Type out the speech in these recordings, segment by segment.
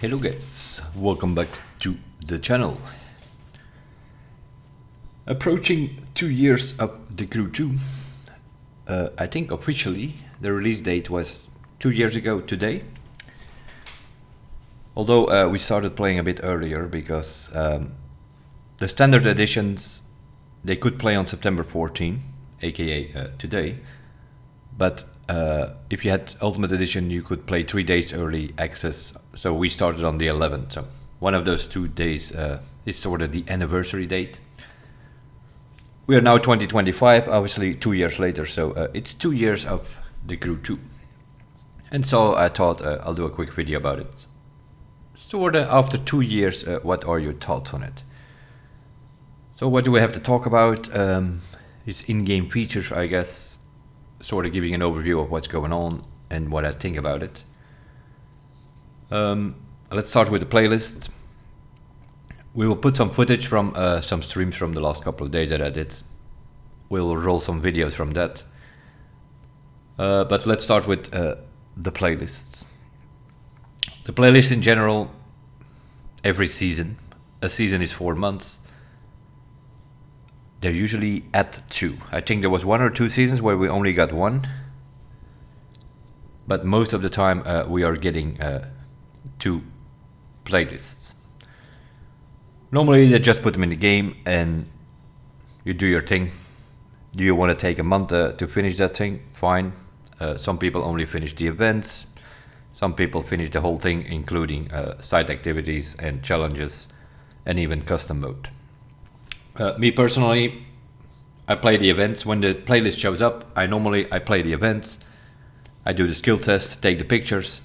Hello guys, welcome back to the channel. Approaching 2 years of the Crew 2. I think officially the release date was 2 years ago today. Although we started playing a bit earlier because the standard editions, they could play on September 14, aka today. But if you had Ultimate Edition, you could play 3 days early access. So we started on the 11th. So one of those 2 days is sort of the anniversary date. We are now 2025, obviously 2 years later. So it's 2 years of the Crew 2. And so I thought I'll do a quick video about it. Sort of after 2 years, what are your thoughts on it? So what do we have to talk about? Is in-game features, I guess. Sort of giving an overview of what's going on and what I think about it. Let's start with the playlist. We will put some footage from some streams from the last couple of days that I did. We'll roll some videos from that. But let's start with the playlists. The playlist in general, every season. A season is 4 months. They're usually at 2. I think there was 1 or 2 seasons where we only got 1. But most of the time we are getting 2 playlists. Normally they just put them in the game and you do your thing. Do you want to take a month to finish that thing? Fine. Some people only finish the events. Some people finish the whole thing, including side activities and challenges and even custom mode. Me personally, I play the events. When the playlist shows up, I play the events. I do the skill test, take the pictures.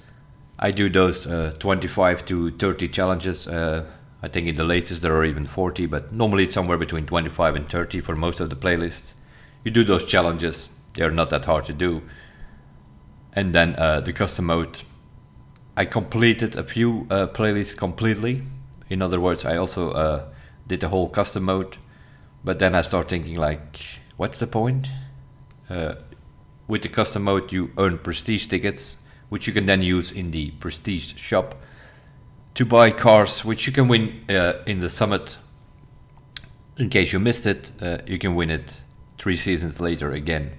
I do those 25 to 30 challenges. I think in the latest there are even 40, but normally it's somewhere between 25 and 30 for most of the playlists. You do those challenges, they're not that hard to do. And then the custom mode. I completed a few playlists completely. In other words, I also did the whole custom mode, but then I start thinking like, what's the point? With the custom mode you earn prestige tickets, which you can then use in the prestige shop to buy cars, which you can win in the summit. In case you missed it, you can win it 3 seasons later again,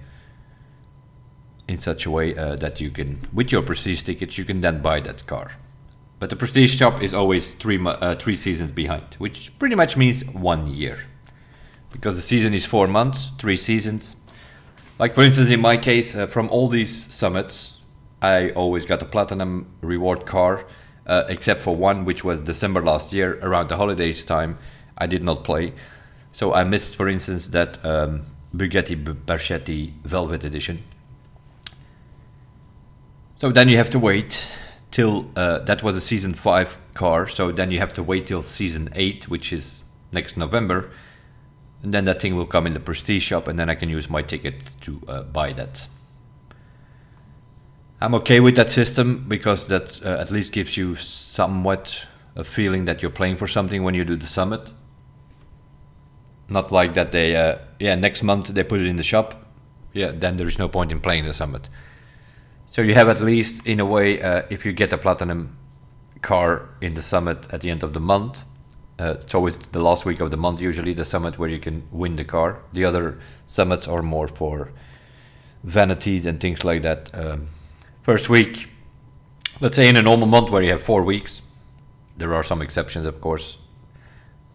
in such a way that you can, with your prestige tickets, you can then buy that car. But the prestige shop is always 3 seasons behind, which pretty much means 1 year. Because the season is 4 months, 3 seasons. Like for instance, in my case, from all these summits, I always got a platinum reward car, except for one, which was December last year, around the holidays time. I did not play. So I missed, for instance, that Bugatti Barchetti Velvet Edition. So then you have to wait till that was a season 5 car, so then you have to wait till season 8, which is next November, and then that thing will come in the prestige shop, and then I can use my ticket to buy that. I'm okay with that system because that at least gives you somewhat a feeling that you're playing for something when you do the summit. Not like that they next month they put it in the shop, then there is no point in playing the summit. So you have at least, in a way, if you get a platinum car in the summit at the end of the month, it's always the last week of the month usually, the summit where you can win the car. The other summits are more for vanities and things like that. First week, let's say in a normal month where you have 4 weeks, there are some exceptions of course,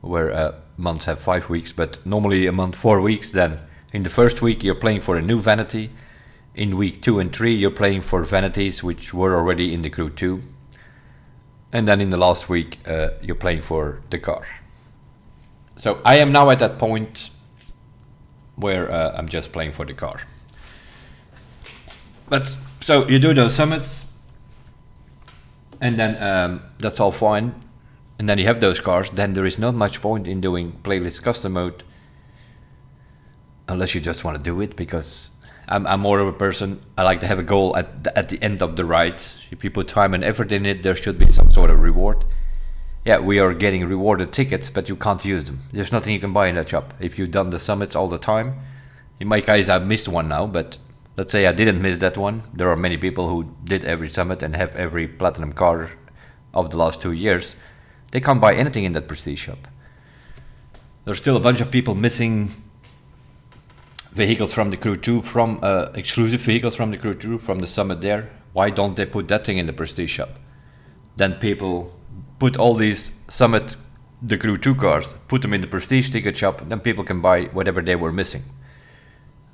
where months have 5 weeks, but normally a month 4 weeks, then in the first week you're playing for a new vanity. In week 2 and 3 you're playing for vanities which were already in the Crew 2. And then in the last week you're playing for the car. So I am now at that point where I'm just playing for the car. But so you do those summits and then that's all fine. And then you have those cars, then there is not much point in doing playlist custom mode. Unless you just want to do it, because I'm more of a person, I like to have a goal at the end of the ride. If you put time and effort in it, there should be some sort of reward. Yeah, we are getting rewarded tickets, but you can't use them. There's nothing you can buy in that shop. If you've done the summits all the time, in my case I've missed one now, but let's say I didn't miss that one. There are many people who did every summit and have every platinum car of the last 2 years, they can't buy anything in that prestige shop. There's still a bunch of people missing vehicles from the Crew 2, from exclusive vehicles from the Crew 2, from the Summit there. Why don't they put that thing in the prestige shop? Then people put all these Summit, the Crew 2 cars, put them in the prestige ticket shop, then people can buy whatever they were missing.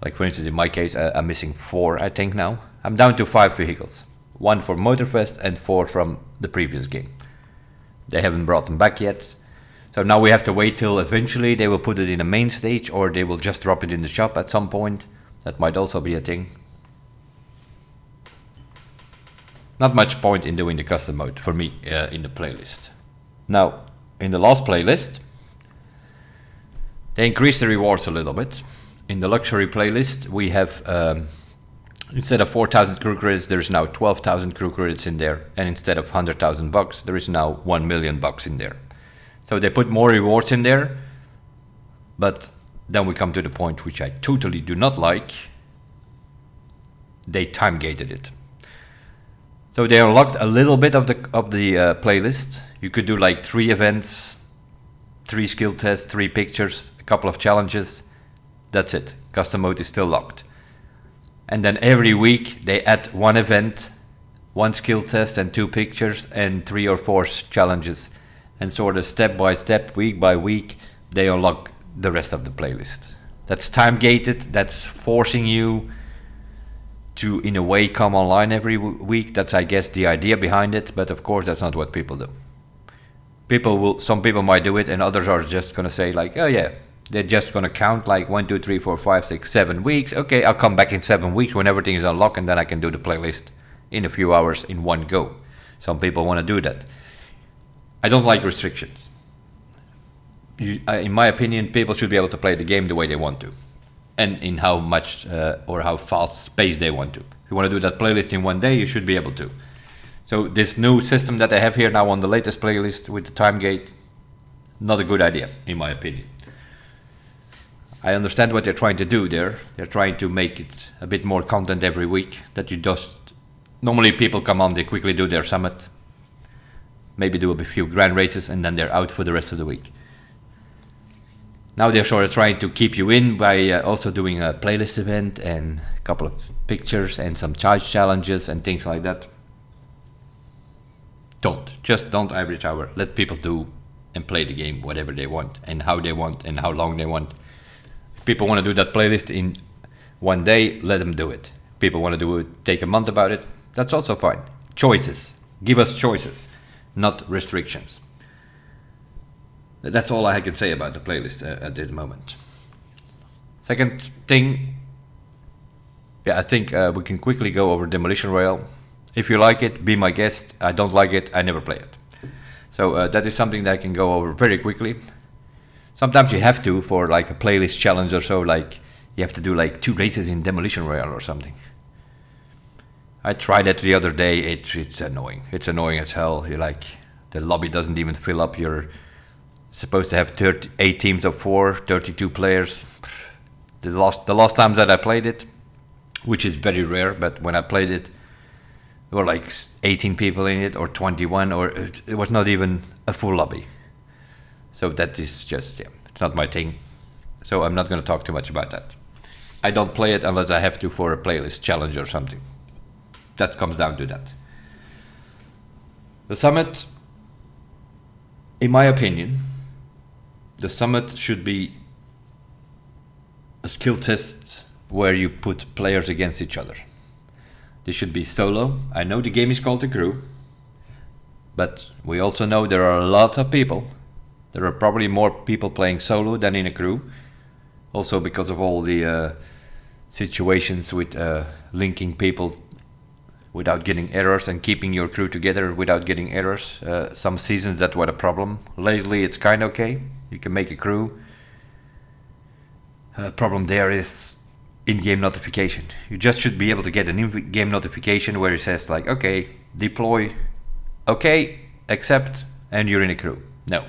Like for instance, in my case, I'm missing 4, I think now. I'm down to 5 vehicles. 1 for Motorfest and 4 from the previous game. They haven't brought them back yet. So now we have to wait till eventually they will put it in a main stage, or they will just drop it in the shop at some point. That might also be a thing. Not much point in doing the custom mode for me in the playlist. Now, in the last playlist, they increased the rewards a little bit. In the luxury playlist, we have, instead of 4,000 crew credits, there's now 12,000 crew credits in there. And instead of 100,000 bucks, there is now 1 million bucks in there. So they put more rewards in there, but then we come to the point which I totally do not like. They time gated it. So they unlocked a little bit of the playlist. You could do like 3 events, 3 skill tests, 3 pictures, a couple of challenges. That's it. Custom mode is still locked. And then every week they add 1 event, 1 skill test and 2 pictures and 3 or 4 challenges. And sort of step by step, week by week, they unlock the rest of the playlist. That's time gated. That's forcing you to, in a way, come online every week. That's, I guess, the idea behind it. But of course, that's not what people do. Some people might do it, and others are just gonna say like, oh yeah, they're just gonna count like 1, 2, 3, 4, 5, 6, 7 weeks. Okay, I'll come back in 7 weeks when everything is unlocked, and then I can do the playlist in a few hours in one go. Some people want to do that. I don't like restrictions. In my opinion, people should be able to play the game the way they want to, and in how much or how fast pace they want to. If you want to do that playlist in one day, you should be able to. So this new system that I have here now on the latest playlist with the time gate, not a good idea, in my opinion. I understand what they're trying to do there. They're trying to make it a bit more content every week, that you just... Normally people come on, they quickly do their summit, maybe do a few grand races, and then they're out for the rest of the week. Now they're sort of trying to keep you in by also doing a playlist event and a couple of pictures and some charge challenges and things like that. Just don't average hour. Let people do and play the game whatever they want and how how long they want. If people want to do that playlist in one day, let them do it. People want to do it, take a month about it, that's also fine. Choices. Give us choices, not restrictions. That's all I can say about the playlist at this moment. Second thing, I think we can quickly go over Demolition Royale. If you like it, be my guest. I don't like it, I never play it. So that is something that I can go over very quickly. Sometimes you have to, for like a playlist challenge or so, like you have to do like 2 races in Demolition Royale or something. I tried that the other day. It's annoying. It's annoying as hell. You're like, the lobby doesn't even fill up. You're supposed to have 8 teams of 4, 32 players. The last times that I played it, which is very rare, but when I played it, there were like 18 people in it, or 21, or it was not even a full lobby. So that is just, it's not my thing. So I'm not going to talk too much about that. I don't play it unless I have to for a playlist challenge or something. That comes down to that. The summit, in my opinion, the summit should be a skill test where you put players against each other. This should be solo. I know the game is called The Crew, but we also know there are a lot of people. There are probably more people playing solo than in a crew. Also because of all the situations with linking people without getting errors and keeping your crew together without getting errors. Some seasons that were a problem. Lately it's kind of okay. You can make a crew. Problem there is in-game notification. You just should be able to get an in-game notification where it says like, okay, deploy, okay, accept, and you're in a crew. No.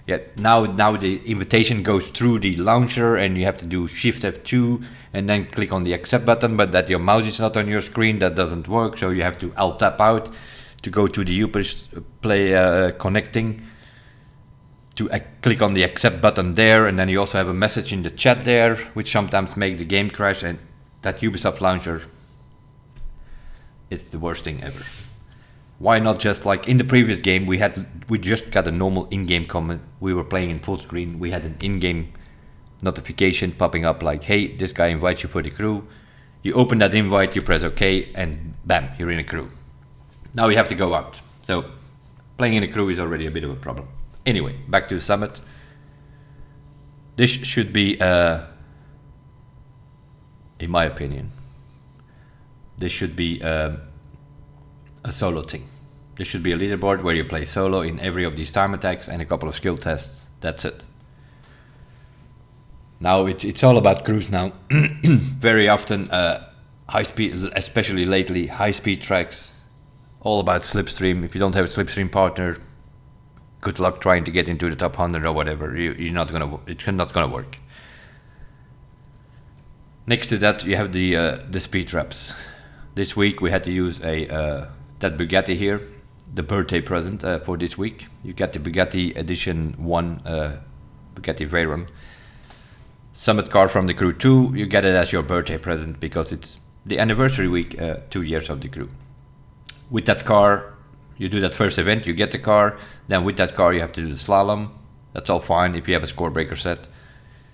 Yet now the invitation goes through the launcher and you have to do Shift F2 and then click on the accept button, but that your mouse is not on your screen, that doesn't work, so you have to Alt Tab out to go to the Upers, play connecting, to click on the accept button there, and then you also have a message in the chat there, which sometimes make the game crash. And that Ubisoft launcher, it's the worst thing ever. Why not just like in the previous game, we just got a normal in-game comment. We were playing in full screen. We had an in-game notification popping up like, hey, this guy invites you for the crew. You open that invite, you press OK, and bam, you're in a crew. Now you have to go out. So playing in a crew is already a bit of a problem. Anyway, back to the summit. This should be, in my opinion, this should be a solo thing. There should be a leaderboard where you play solo in every of these time attacks and a couple of skill tests. That's it. Now it's all about crews now. Very often, high speed, especially lately, high speed tracks, all about slipstream. If you don't have a slipstream partner, good luck trying to get into the top 100 or whatever. It's not gonna work. Next to that, you have the speed traps. This week we had to use that Bugatti here, the birthday present for this week. You get the Bugatti Edition 1 Bugatti Veyron Summit car from the Crew 2. You get it as your birthday present because it's the anniversary week, 2 years of the Crew. With that car, you do that first event, you get the car, then with that car you have to do the slalom. That's all fine if you have a score breaker set.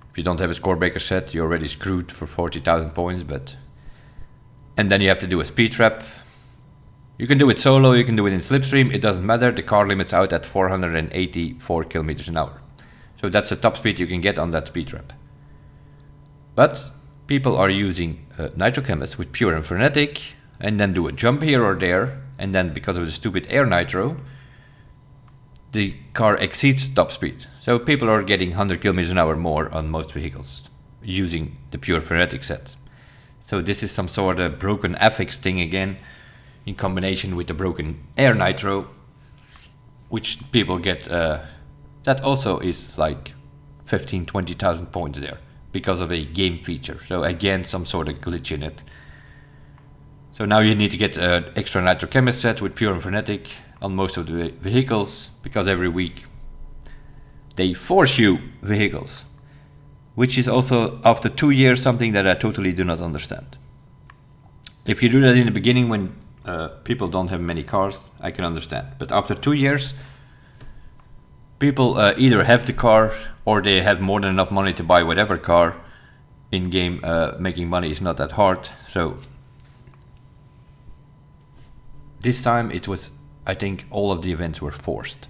If you don't have a score breaker set, you're already screwed for 40,000 points, and then you have to do a speed trap. You can do it solo, you can do it in slipstream, it doesn't matter. The car limits out at 484 kilometers an hour. So that's the top speed you can get on that speed trap. But people are using nitrochemists with pure and frenetic, and then do a jump here or there, and then because of the stupid air nitro, the car exceeds top speed. So people are getting 100 kilometers an hour more on most vehicles using the pure frenetic set. So this is some sort of broken affix thing again, in combination with the broken air nitro, which people get. That also is like 15-20,000 points there because of a game feature. So again, some sort of glitch in it. So now you need to get an extra nitrochemist set with pure and frenetic on most of the vehicles, because every week they force you vehicles, which is also after 2 years something that I totally do not understand. If you do that in the beginning when people don't have many cars, I can understand. But after 2 years, people either have the car or they have more than enough money to buy whatever car. In game, making money is not that hard. So this time it was, I think all of the events were forced.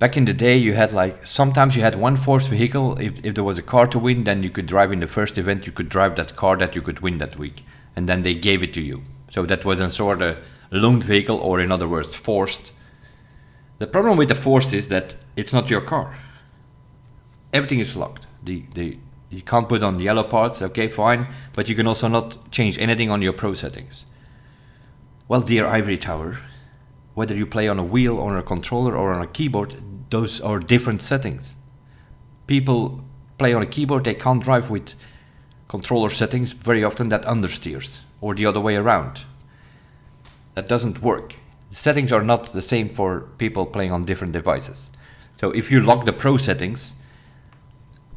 Back in the day, you had sometimes you had one forced vehicle. If there was a car to win, then you could drive in the first event, you could drive that car that you could win that week. And then they gave it to you. So that was a sort of loaned vehicle, or in other words, forced. The problem with the forced is that it's not your car. Everything is locked. You can't put on yellow parts, okay, fine, but you can also not change anything on your pro settings. Well, dear Ivory Tower, whether you play on a wheel, or on a controller, or on a keyboard, those are different settings. People play on a keyboard, they can't drive with controller settings very often that understeers, or the other way around. That doesn't work. The settings are not the same for people playing on different devices. So if you lock the pro settings,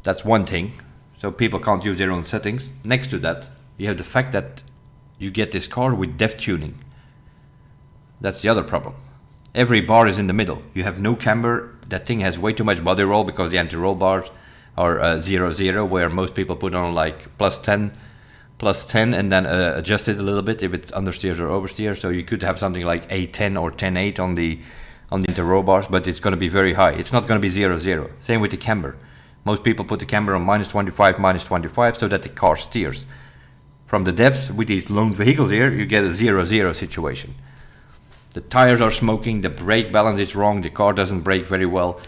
that's one thing. So people can't use their own settings. Next to that, you have the fact that you get this car with depth tuning. That's the other problem. Every bar is in the middle. You have no camber. That thing has way too much body roll because the anti-roll bars are 0-0, where most people put on like plus 10, and then adjust it a little bit if it's understeers or oversteer. So you could have something like A10 or 10-8 on the anti-roll bars, but it's going to be very high. It's not going to be 0-0. Same with the camber. Most people put the camber on -25, so that the car steers. From the depths, with these loaned vehicles here, you get a 0-0 situation. The tires are smoking, the brake balance is wrong, the car doesn't brake very well.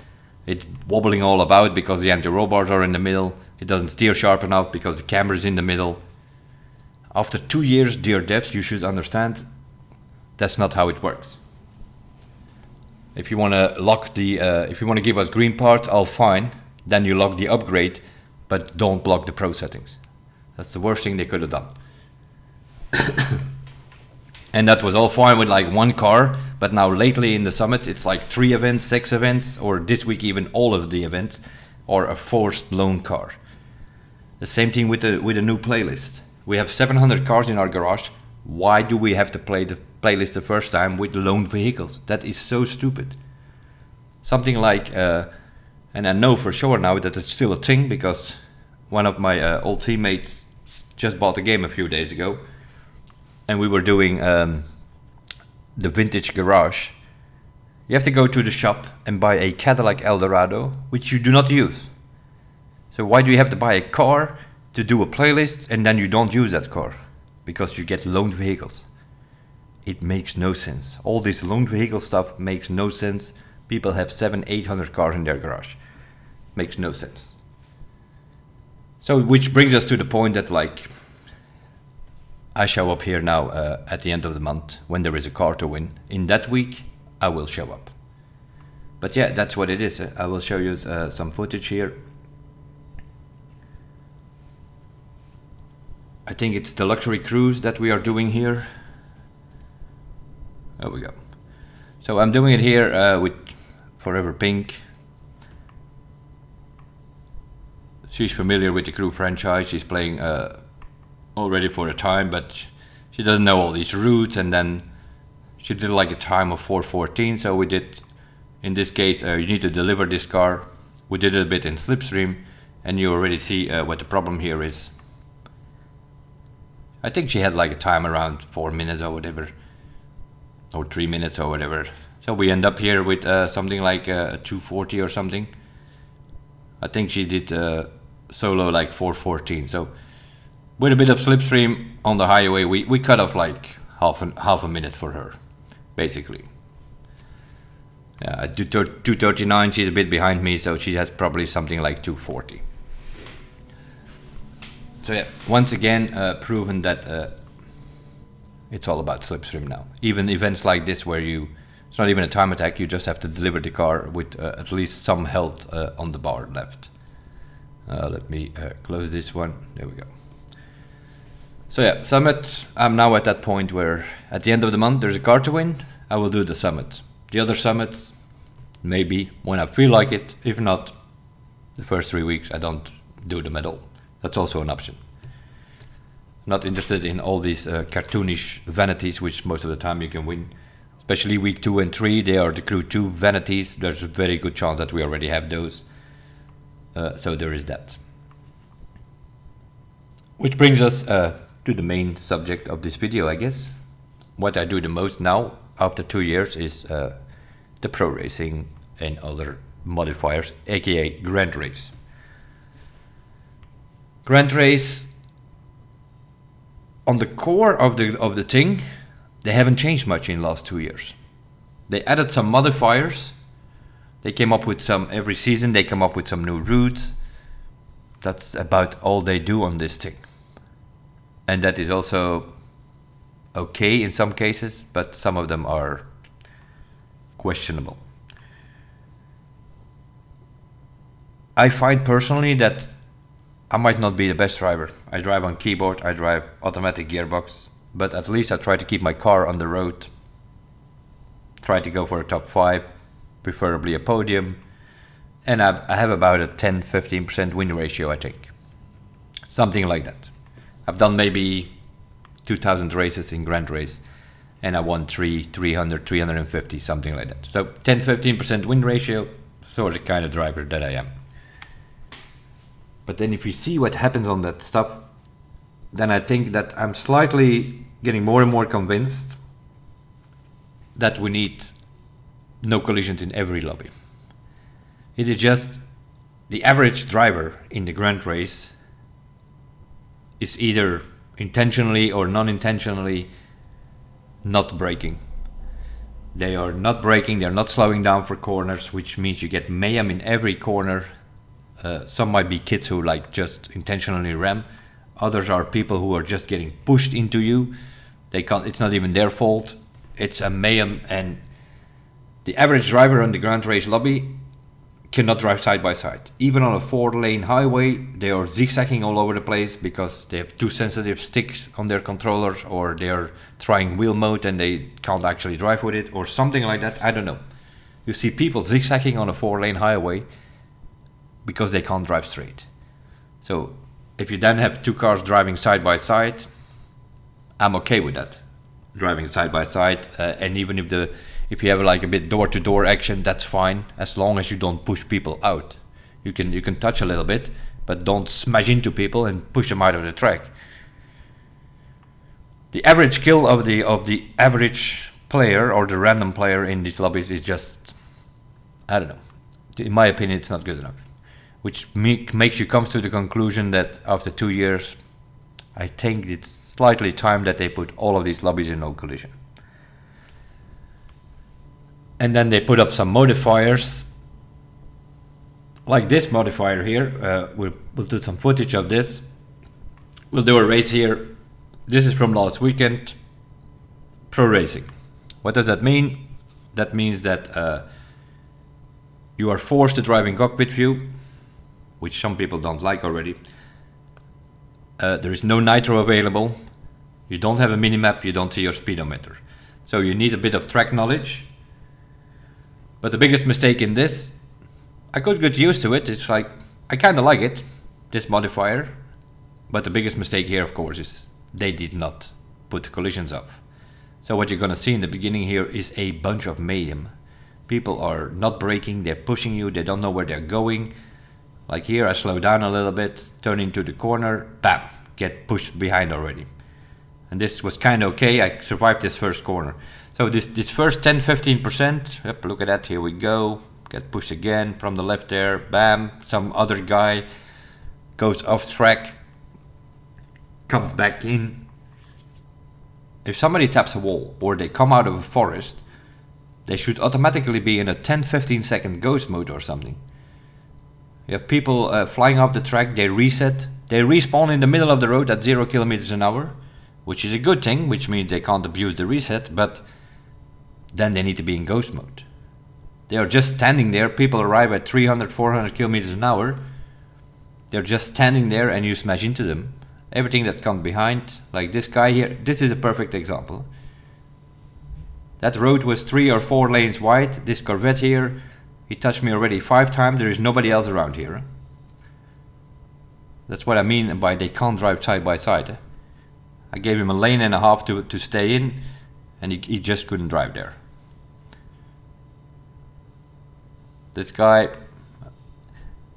It's wobbling all about because the anti-roll bars are in the middle. It doesn't steer sharp enough because the camber is in the middle. After 2 years, dear Debs, you should understand that's not how it works. If you want to lock if you want to give us green parts, all fine. Then you lock the upgrade, but don't block the pro settings. That's the worst thing they could have done. And that was all fine with like one car, but now lately in the summits it's like 3 events, 6 events, or this week even all of the events are a forced loan car. The same thing with the new playlist. We have 700 cars in our garage. Why do we have to play the playlist the first time with loaned vehicles? That is so stupid. Something like, and I know for sure now that it's still a thing because one of my old teammates just bought a game a few days ago, and we were doing the vintage garage. You have to go to the shop and buy a Cadillac Eldorado, which you do not use. So why do you have to buy a car to do a playlist and then you don't use that car? Because you get loaned vehicles. It makes no sense. All this loaned vehicle stuff makes no sense. People have 700-800 cars in their garage. Makes no sense. So which brings us to the point that like I show up here now at the end of the month when there is a car to win. In that week, I will show up. But yeah, that's what it is. I will show you some footage here. I think it's the luxury cruise that we are doing here. There we go. So I'm doing it here with Forever Pink. She's familiar with the Crew franchise. She's playing already for a time, but she doesn't know all these routes, and then she did like a time of 4:14. So we did, in this case, you need to deliver this car. We did it a bit in slipstream, and you already see what the problem here is. I think she had like a time around 4 minutes or whatever, or 3 minutes or whatever. So we end up here with something like 2:40 or something. I think she did solo like 4:14. So with a bit of slipstream on the highway, we cut off like half a minute for her, basically. At 2:39, she's a bit behind me, so she has probably something like 2:40. So yeah, once again, proven that it's all about slipstream now. Even events like this where it's not even a time attack, you just have to deliver the car with at least some health on the bar left. Let me close this one. There we go. So yeah, summit. I'm now at that point where at the end of the month there's a car to win. I will do the summit. The other summits, maybe when I feel like it. If not, the first 3 weeks I don't do them at all. That's also an option. Not interested in all these cartoonish vanities, which most of the time you can win. Especially week 2 and 3, they are the Crew 2 vanities. There's a very good chance that we already have those. So there is that. Which brings us to the main subject of this video, I guess. What I do the most now, after 2 years, is the pro racing and other modifiers, aka Grand Race. Grand Race, on the core of the thing, they haven't changed much in the last 2 years. They added some modifiers. They came up with some, every season they come up with some new routes. That's about all they do on this thing. And that is also okay in some cases, but some of them are questionable. I find personally that I might not be the best driver. I drive on keyboard, I drive automatic gearbox, but at least I try to keep my car on the road. Try to go for a top 5, preferably a podium. And I have about a 10-15% win ratio, I think. Something like that. I've done maybe 2,000 races in Grand Race, and I won 300, 350, something like that. So 10-15% win ratio, sort of the kind of driver that I am. But then if you see what happens on that stuff, then I think that I'm slightly getting more and more convinced that we need no collisions in every lobby. It is just the average driver in the Grand Race is either intentionally or non-intentionally not braking. They are not braking, they're not slowing down for corners, which means you get mayhem in every corner. Some might be kids who like just intentionally ram. Others are people who are just getting pushed into you. They can't. It's not even their fault. It's a mayhem, and the average driver on the Grand Race lobby cannot drive side by side. Even on a 4-lane highway, they are zigzagging all over the place because they have too sensitive sticks on their controllers, or they are trying wheel mode and they can't actually drive with it, or something like that. I don't know. You see people zigzagging on a 4-lane highway because they can't drive straight. So if you then have two cars driving side by side, I'm okay with that. Driving side by side, and even if you have like a bit door-to-door action, that's fine, as long as you don't push people out. You can touch a little bit, but don't smash into people and push them out of the track. The average skill of the average player or the random player in these lobbies is just, I don't know. In my opinion, it's not good enough. Which makes you come to the conclusion that after 2 years, I think it's slightly time that they put all of these lobbies in no collision. And then they put up some modifiers, like this modifier here. We'll do some footage of this. We'll do a race here. This is from last weekend. Pro racing. What does that mean? That means that you are forced to drive in cockpit view, which some people don't like already. There is no nitro available. You don't have a minimap. You don't see your speedometer. So you need a bit of track knowledge. But the biggest mistake in this, I could get used to it. It's like, I kind of like it, this modifier. But the biggest mistake here, of course, is they did not put the collisions up. So what you're going to see in the beginning here is a bunch of mayhem. People are not braking, they're pushing you, they don't know where they're going. Like here, I slow down a little bit, turn into the corner, bam, get pushed behind already. And this was kind of okay, I survived this first corner. So this first 10-15%, yep, look at that, here we go. Get pushed again from the left there, bam, some other guy goes off track, comes back in. If somebody taps a wall or they come out of a forest, they should automatically be in a 10-15 second ghost mode or something. You have people flying up the track, they reset, they respawn in the middle of the road at 0 kilometers an hour, which is a good thing, which means they can't abuse the reset, but then they need to be in ghost mode. They are just standing there, people arrive at 300-400 kilometers an hour, they're just standing there and you smash into them. Everything that comes behind, like this guy here, this is a perfect example. That road was 3 or 4 lanes wide. This Corvette here, he touched me already 5 times. There is nobody else around here. That's what I mean by they can't drive side by side. I gave him a lane and a half to stay in, and he just couldn't drive there. This guy,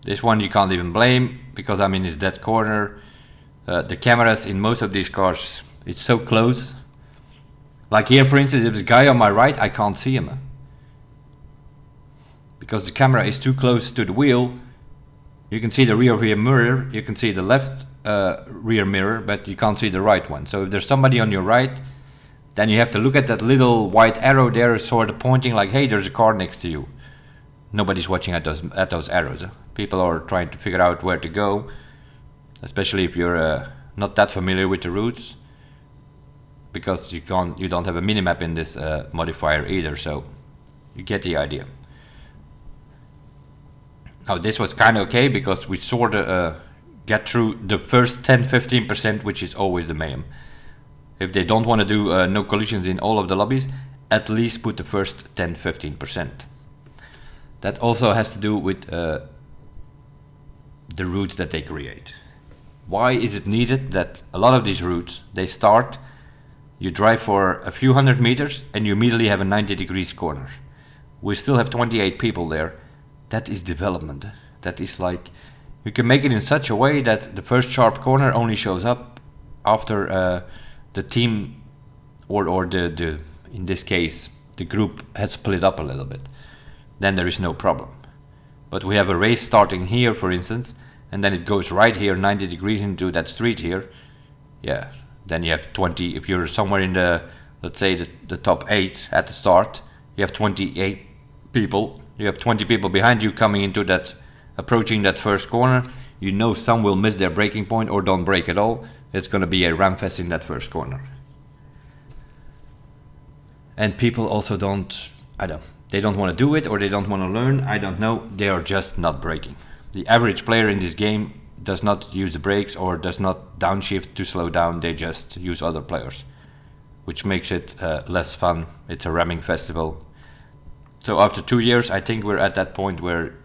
this one you can't even blame, because I'm in his dead corner. The cameras in most of these cars, it's so close. Like here, for instance, if there's a guy on my right, I can't see him. Because the camera is too close to the wheel. You can see the rear mirror, you can see the left rear mirror, but you can't see the right one. So if there's somebody on your right, then you have to look at that little white arrow there, sort of pointing like, hey, there's a car next to you. Nobody's watching at those arrows. People are trying to figure out where to go. Especially if you're not that familiar with the routes, because you don't have a minimap in this modifier either, so you get the idea. Now this was kind of okay because we sort of get through the first 10-15%, which is always the mayhem. If they don't want to do no collisions in all of the lobbies, at least put the first 10-15%. That also has to do with the routes that they create. Why is it needed that a lot of these routes, they start, you drive for a few hundred meters and you immediately have a 90 degrees corner. We still have 28 people there. That is development. That is like, you can make it in such a way that the first sharp corner only shows up after the team or the in this case, the group has split up a little bit. Then there is no problem. But we have a race starting here, for instance, and then it goes right here 90 degrees into that street here. Yeah, then you have 20, if you're somewhere in the, let's say the top 8 at the start, you have 28 people. You have 20 people behind you coming into that, approaching that first corner. You know some will miss their braking point or don't brake at all. It's going to be a ramfest in that first corner. And people also don't, they don't want to do it or they don't want to learn. I don't know. They are just not braking. The average player in this game does not use the brakes or does not downshift to slow down. They just use other players, which makes it less fun. It's a ramming festival. So after 2 years, I think we're at that point where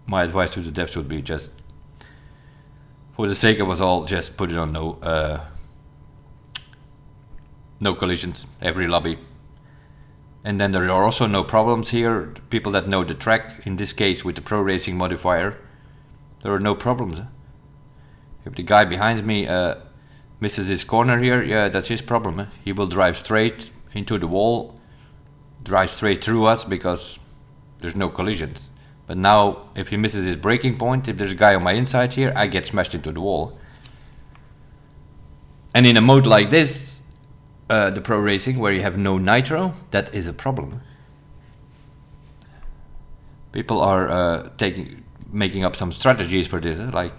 my advice to the devs would be just, for the sake of us all, just put it on no collisions every lobby. And then there are also no problems here. People that know the track, in this case with the Pro Racing modifier, there are no problems. If the guy behind me misses his corner here, yeah, that's his problem. He will drive straight into the wall, drive straight through us because there's no collisions. But now, if he misses his braking point, if there's a guy on my inside here, I get smashed into the wall. And in a mode like this, the Pro Racing, where you have no nitro, that is a problem. People are making up some strategies for this, like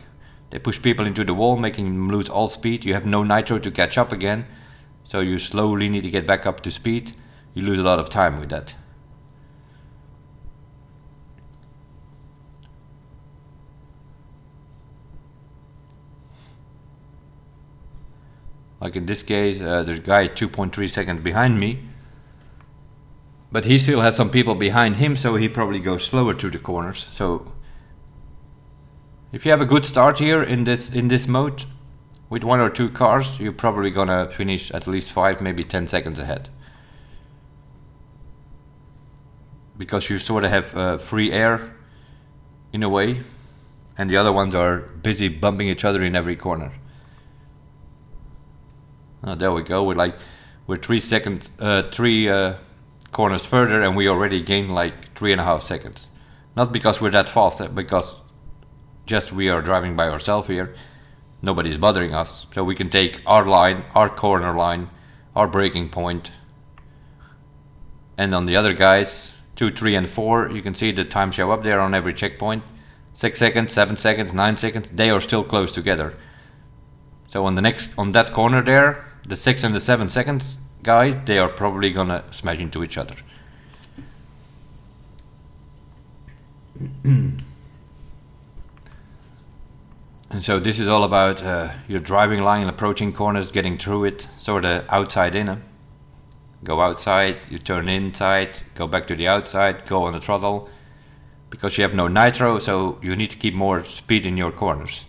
they push people into the wall, making them lose all speed. You have no nitro to catch up again, so you slowly need to get back up to speed. You lose a lot of time with that. Like in this case, there's a guy 2.3 seconds behind me, but he still has some people behind him, so he probably goes slower through the corners. So if you have a good start here in this mode with 1 or 2 cars, you're probably gonna finish at least 5, maybe 10 seconds ahead, because you sort of have free air in a way, and the other ones are busy bumping each other in every corner. Oh, there we go. We're 3 seconds, 3 corners further, and we already gained like 3.5 seconds. Not because we're that fast, because just we are driving by ourselves here. Nobody's bothering us, so we can take our line, our corner line, our braking point, and on the other guys, 2, 3, and 4, you can see the time show up there on every checkpoint. 6 seconds, 7 seconds, 9 seconds. They are still close together. So on that corner there, the 6 and the 7 seconds guy, they are probably gonna smash into each other. And so this is all about your driving line, approaching corners, getting through it, sort of outside in. Go outside, you turn inside, go back to the outside, go on the throttle, because you have no nitro, so you need to keep more speed in your corners.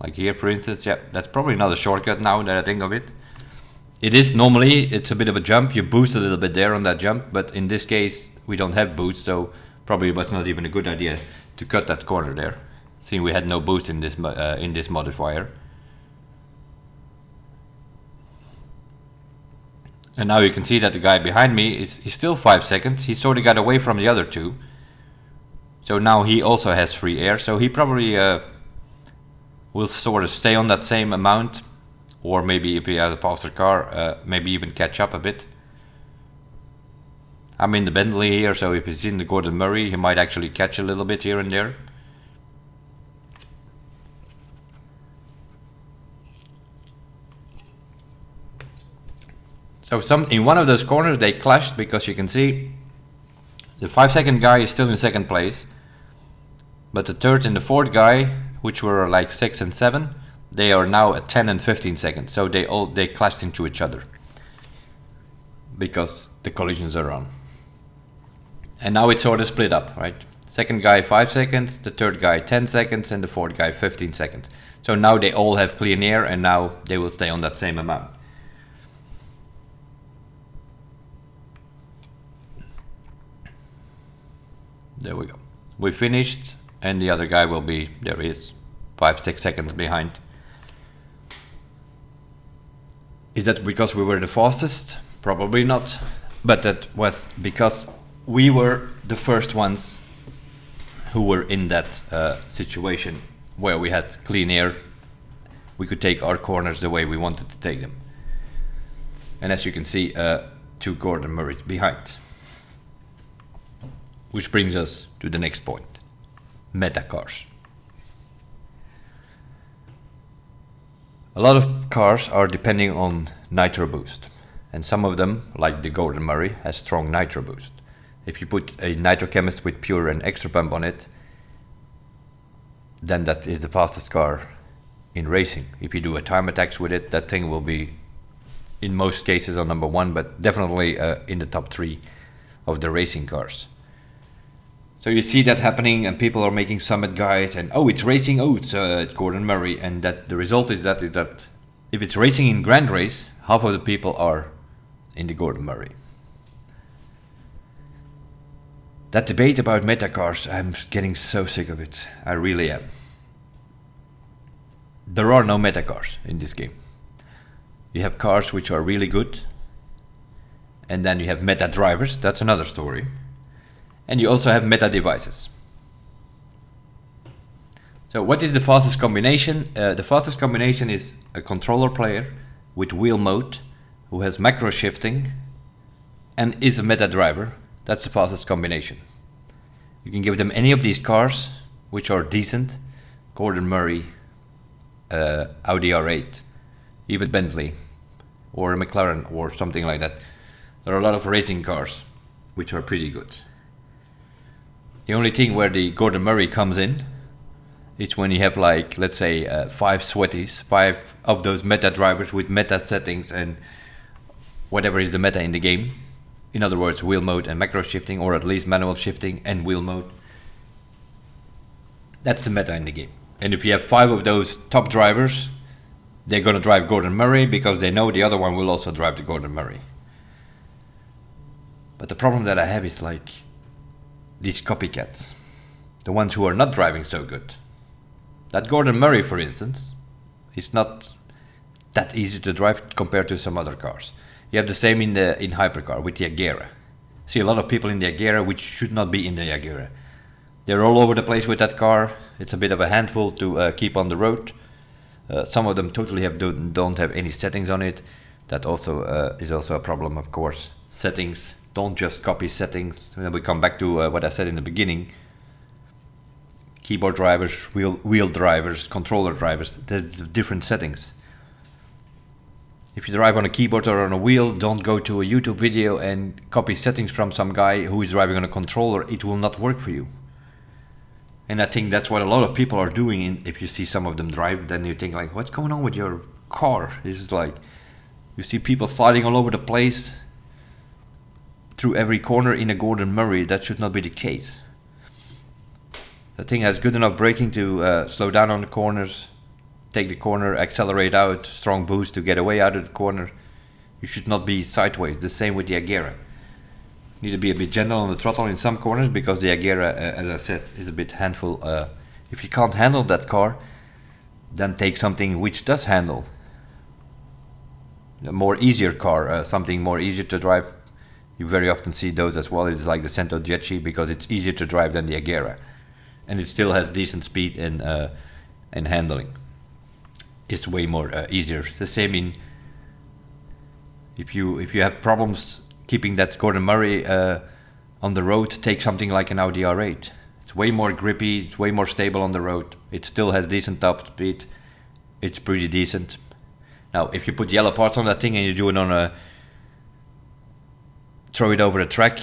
Like here, for instance, yeah, that's probably not a shortcut now that I think of it. It is normally, it's a bit of a jump, you boost a little bit there on that jump, but in this case, we don't have boost, so probably it was not even a good idea to cut that corner there, seeing we had no boost in this modifier. And now you can see that the guy behind me he's still 5 seconds, he sort of got away from the other 2. So now he also has free air, so he probably will sort of stay on that same amount, or maybe if he has a faster car, maybe even catch up a bit. I'm in the Bentley here, so if he's in the Gordon Murray, he might actually catch a little bit here and there. So in one of those corners they clashed, because you can see the 5-second guy is still in second place, but the third and the fourth guy, which were like 6 and 7, they are now at 10 and 15 seconds. So they clashed into each other because the collisions are on. And now it's sort of split up, right? Second guy 5 seconds, the third guy 10 seconds, and the fourth guy 15 seconds. So now they all have clean air, and now they will stay on that same amount. There we go. We finished, and the other guy will be, there he is, 5-6 seconds behind. Is that because we were the fastest? Probably not. But that was because we were the first ones who were in that situation where we had clean air. We could take our corners the way we wanted to take them. And as you can see, 2 Gordon Murrays behind. Which brings us to the next point. Meta cars. A lot of cars are depending on nitro boost. And some of them, like the Gordon Murray, has strong nitro boost. If you put a nitro chemist with pure and extra pump on it, then that is the fastest car in racing. If you do a time attacks with it, that thing will be in most cases on number 1, but definitely in the top 3 of the racing cars. So you see that happening, and people are making summit guides, and oh, it's racing, oh, it's Gordon Murray, and that the result is that if it's racing in Grand Race, half of the people are in the Gordon Murray. That debate about meta cars, I'm getting so sick of it. I really am. There are no meta cars in this game. You have cars which are really good, and then you have meta drivers, that's another story. And you also have meta devices. So what is the fastest combination? The fastest combination is a controller player with wheel mode who has macro shifting and is a meta driver. That's the fastest combination. You can give them any of these cars which are decent, Gordon Murray, Audi R8, even Bentley or a McLaren or something like that. There are a lot of racing cars which are pretty good. The only thing where the Gordon Murray comes in is when you have, like, let's say 5 sweaties, 5 of those meta drivers with meta settings and whatever is the meta in the game. In other words, wheel mode and macro shifting, or at least manual shifting and wheel mode. That's the meta in the game. And if you have 5 of those top drivers, they're gonna drive Gordon Murray because they know the other one will also drive the Gordon Murray. But the problem that I have is, like, these copycats, the ones who are not driving so good. That Gordon Murray, for instance, is not that easy to drive compared to some other cars. You have the same in hypercar with the Agera. See a lot of people in the Agera which should not be in the Agera. They're all over the place with that car. It's a bit of a handful to keep on the road. Some of them totally don't have any settings on it. That also is also a problem, of course. Settings. Don't just copy settings. We come back to what I said in the beginning. Keyboard drivers, wheel drivers, controller drivers, there's different settings. If you drive on a keyboard or on a wheel, don't go to a YouTube video and copy settings from some guy who is driving on a controller. It will not work for you. And I think that's what a lot of people are doing. If you see some of them drive, then you think, like, what's going on with your car? This is like, you see people sliding all over the place through every corner in a Gordon Murray. That should not be the case. The thing has good enough braking to slow down on the corners, take the corner, accelerate out, strong boost to get away out of the corner. You should not be sideways. The same with the Agera. You need to be a bit gentle on the throttle in some corners because the Agera, as I said, is a bit handful. If you can't handle that car, then take something which does handle. A more easier car, something more easier to drive. You very often see those as well. It's like the Cento Dieci because it's easier to drive than the Agera, and it still has decent speed and handling. It's way more easier. It's the same in if you have problems keeping that Gordon Murray on the road, take something like an Audi R8. It's way more grippy. It's way more stable on the road. It still has decent top speed. It's pretty decent. Now, if you put yellow parts on that thing and you do it on a throw it over a track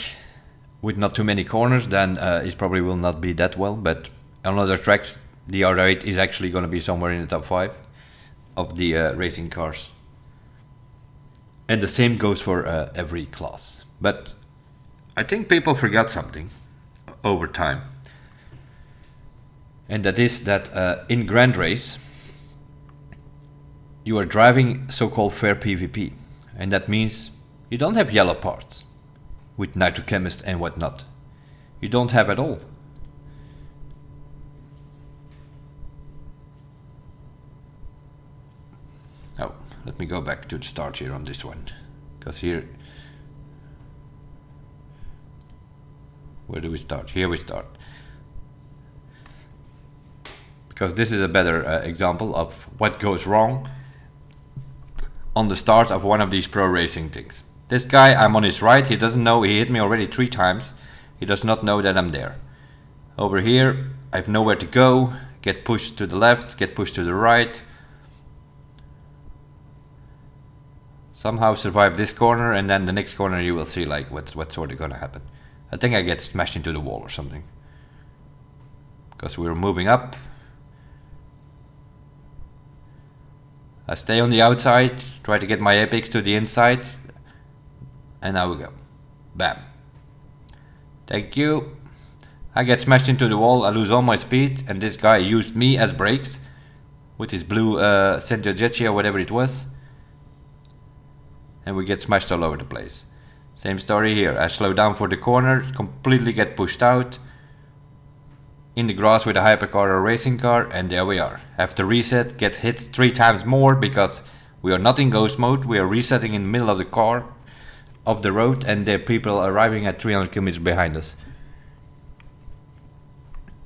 with not too many corners, then it probably will not be that well. But on other tracks, the R8 is actually going to be somewhere in the top 5 of the racing cars. And the same goes for every class. But I think people forgot something over time. And that is that in Grand Race, you are driving so-called fair PvP. And that means you don't have yellow parts with nitrochemist and whatnot. You don't have at all. Oh, let me go back to the start here on this one. Because here... Where do we start? Here we start. Because this is a better example of what goes wrong on the start of one of these pro racing things. This guy, I'm on his right, he doesn't know, he hit me already 3 times. He does not know that I'm there. Over here, I have nowhere to go, get pushed to the left, get pushed to the right. somehow survive this corner, and then the next corner you will see like what's sort of gonna happen. I think I get smashed into the wall or something, because we're moving up. I stay on the outside, try to get my apex to the inside, and now we go. Bam. Thank you. I get smashed into the wall, I lose all my speed, and this guy used me as brakes with his blue Centiojetchi or whatever it was. And we get smashed all over the place. Same story here. I slow down for the corner, completely get pushed out in the grass with a hypercar or a racing car, and there we are. Have to reset, get hit 3 times more because we are not in ghost mode. We are resetting in the middle of the car, of the road, and there are people arriving at 300 kilometers behind us.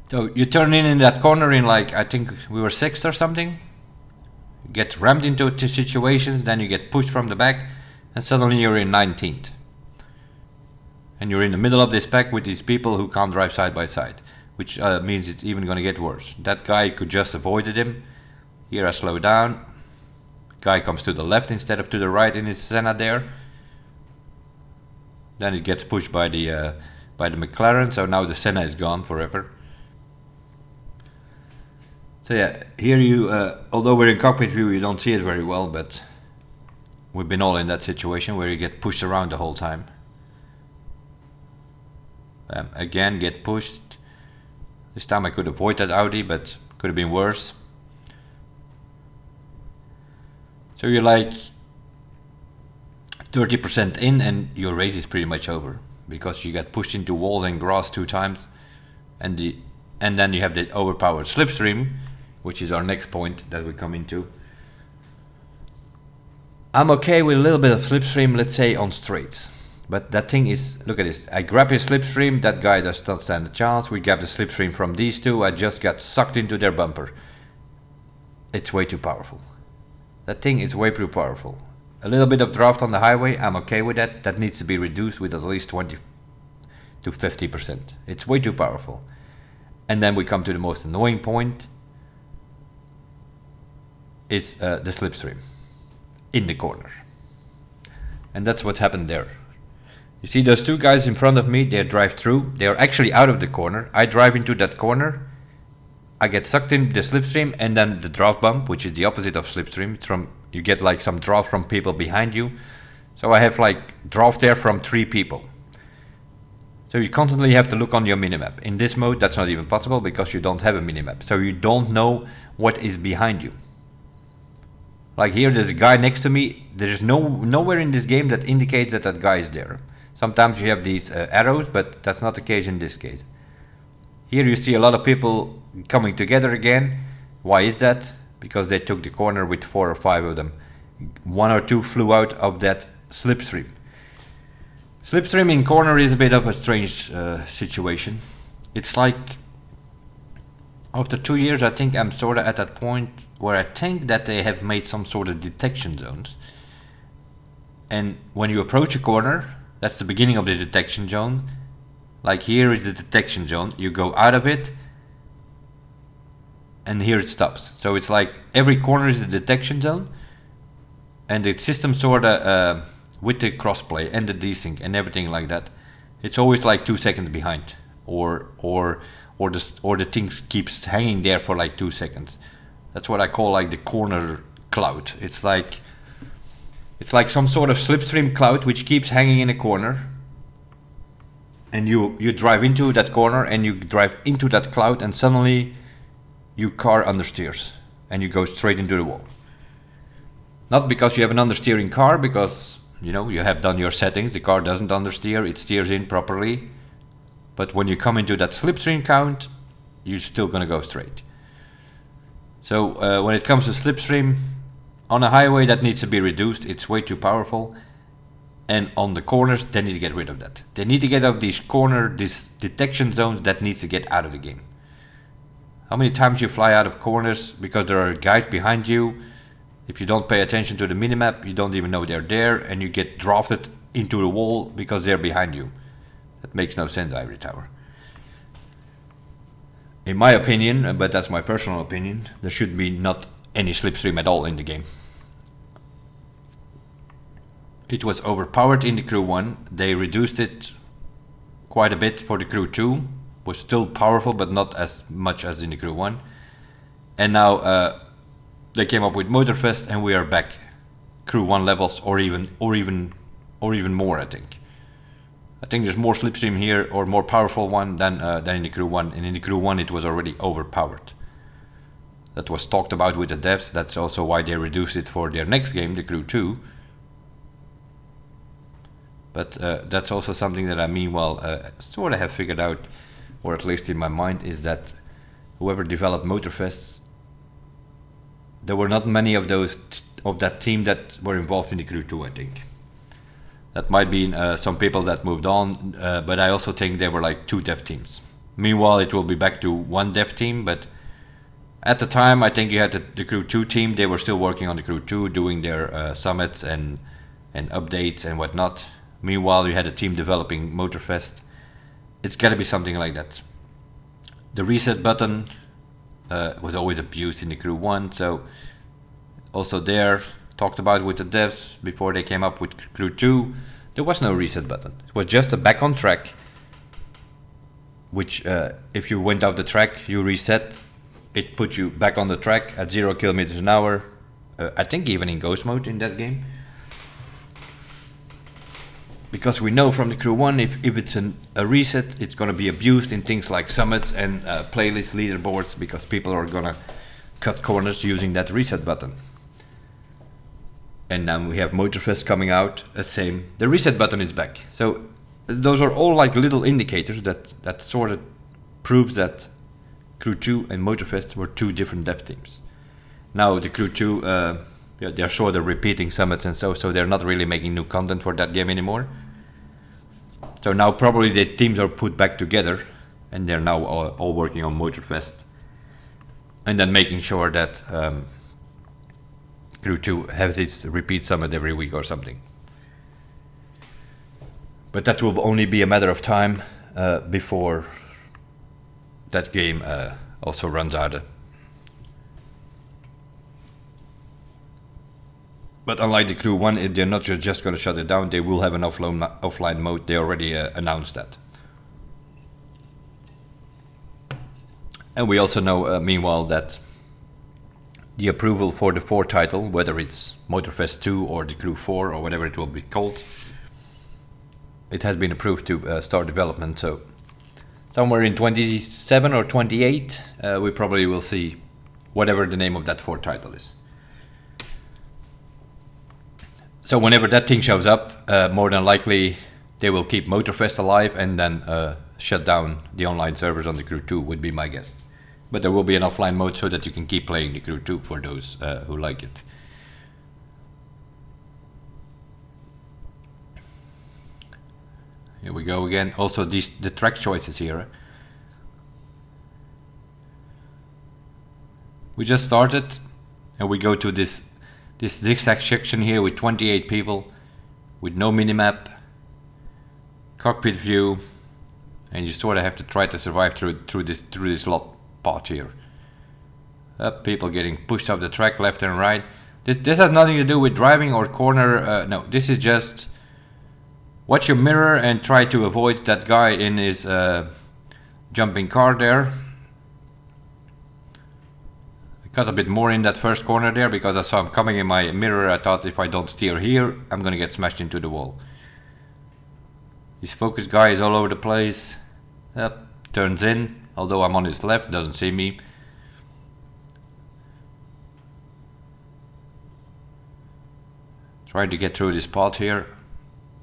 So you turn in that corner in like, I think we were 6th or something. You get rammed into situations, then you get pushed from the back, and suddenly you're in 19th. And you're in the middle of this pack with these people who can't drive side by side, which means it's even going to get worse. That guy could just avoided him. Here I slow down. Guy comes to the left instead of to the right in his Senna there. Then it gets pushed by the McLaren, so now the Senna is gone forever. So yeah, here you, although we're in cockpit view, you don't see it very well, but we've been all in that situation where you get pushed around the whole time. Again, get pushed. This time I could avoid that Audi, but could have been worse. So you're like 30% in and your race is pretty much over, because you got pushed into walls and grass 2 times, and then you have the overpowered slipstream, which is our next point that we come into. I'm okay with a little bit of slipstream, let's say on straights. But that thing is, look at this, I grab his slipstream, that guy does not stand a chance. We grab the slipstream from these two, I just got sucked into their bumper. It's way too powerful. That thing is way too powerful. A little bit of draft on the highway, I'm okay with that. That needs to be reduced with at least 20 to 50%. It's way too powerful. And then we come to the most annoying point, is the slipstream in the corner. And that's what happened there. You see those 2 guys in front of me, they drive through. They are actually out of the corner. I drive into that corner. I get sucked in the slipstream, and then the draft bump, which is the opposite of slipstream. It's from, you get like some draft from people behind you. So I have like draft there from 3 people. So you constantly have to look on your minimap. In this mode, that's not even possible because you don't have a minimap. So you don't know what is behind you. Like here, there's a guy next to me. There's nowhere in this game that indicates that that guy is there. Sometimes you have these arrows, but that's not the case in this case. Here you see a lot of people coming together again. Why is that? Because they took the corner with 4 or 5 of them. 1 or 2 flew out of that slipstream. Slipstream in corner is a bit of a strange situation. It's like, after 2 years, I think I'm sort of at that point where I think that they have made some sort of detection zones. And when you approach a corner, that's the beginning of the detection zone. Like here is the detection zone. You go out of it, and here it stops. So it's like every corner is a detection zone, and the system sort of with the crossplay and the desync and everything like that, it's always like 2 seconds behind, or the thing keeps hanging there for like 2 seconds. That's what I call like the corner cloud. It's like some sort of slipstream cloud which keeps hanging in a corner, and you drive into that corner and you drive into that cloud, and suddenly your car understeers and you go straight into the wall. Not because you have an understeering car, because you know you have done your settings, the car doesn't understeer, it steers in properly. But when you come into that slipstream count, you're still gonna go straight. So when it comes to slipstream on a highway, that needs to be reduced. It's way too powerful. And on the corners, they need to get rid of that. They need to get out of these detection zones. That needs to get out of the game. How many times you fly out of corners because there are guys behind you? If you don't pay attention to the minimap, you don't even know they're there, and you get drafted into the wall because they're behind you. That makes no sense, Ivory Tower. In my opinion, but that's my personal opinion, there should be not any slipstream at all in the game. it was overpowered in the Crew 1. They reduced it quite a bit for the Crew 2. Was still powerful, but not as much as in the Crew 1. And now they came up with Motorfest, and we are back Crew 1 levels, or even more. I think there's more slipstream here, or more powerful one than in the Crew 1. And in the Crew 1 it was already overpowered. That was talked about with the devs. That's also why they reduced it for their next game, the Crew 2. But that's also something that I meanwhile sort of have figured out, or at least in my mind, is that whoever developed Motorfests, there were not many of those of that team that were involved in the Crew 2, I think. That might be some people that moved on, but I also think there were like 2 dev teams. Meanwhile, it will be back to 1 dev team, but at the time, I think you had the Crew 2 team. They were still working on the Crew 2, doing their summits and updates and whatnot. Meanwhile, you had a team developing Motorfest. It's gotta be something like that. The reset button was always abused in the Crew 1, so also there, talked about with the devs before they came up with Crew 2, there was no reset button. It was just a back on track, which if you went out the track, you reset, it put you back on the track at 0 kilometers an hour, I think even in ghost mode in that game. Because we know from the Crew 1, if it's a reset, it's going to be abused in things like summits and playlist leaderboards, because people are going to cut corners using that reset button. And now we have Motorfest coming out, same. The reset button is back. So those are all like little indicators that sort of proves that Crew 2 and Motorfest were 2 different dev teams. Now the Crew 2, they're sort of repeating summits and so they're not really making new content for that game anymore. So now probably the teams are put back together, and they're now all working on Motorfest, and then making sure that Crew 2 has its repeat summit every week or something. But that will only be a matter of time before that game also runs out. But unlike the Crew 1, they're not just going to shut it down. They will have an offline mode. They already announced that. And we also know, meanwhile, that the approval for the 4 title, whether it's Motorfest 2 or the Crew 4 or whatever it will be called, it has been approved to start development. So somewhere in 27 or 28, we probably will see whatever the name of that 4 title is. So whenever that thing shows up, more than likely they will keep Motorfest alive and then shut down the online servers on the Crew 2, would be my guess. But there will be an offline mode so that you can keep playing the Crew 2 for those who like it. Here we go again. Also the track choices here. We just started and we go to this zigzag section here with 28 people, with no minimap, cockpit view, and you sort of have to try to survive through this lot part here. People getting pushed up the track left and right. This has nothing to do with driving or corner. No, this is just watch your mirror and try to avoid that guy in his jumping car there. Got a bit more in that first corner there because I saw him coming in my mirror. I thought if I don't steer here, I'm gonna get smashed into the wall. His focus guy is all over the place. Turns in, although I'm on his left, doesn't see me. Trying to get through this part here.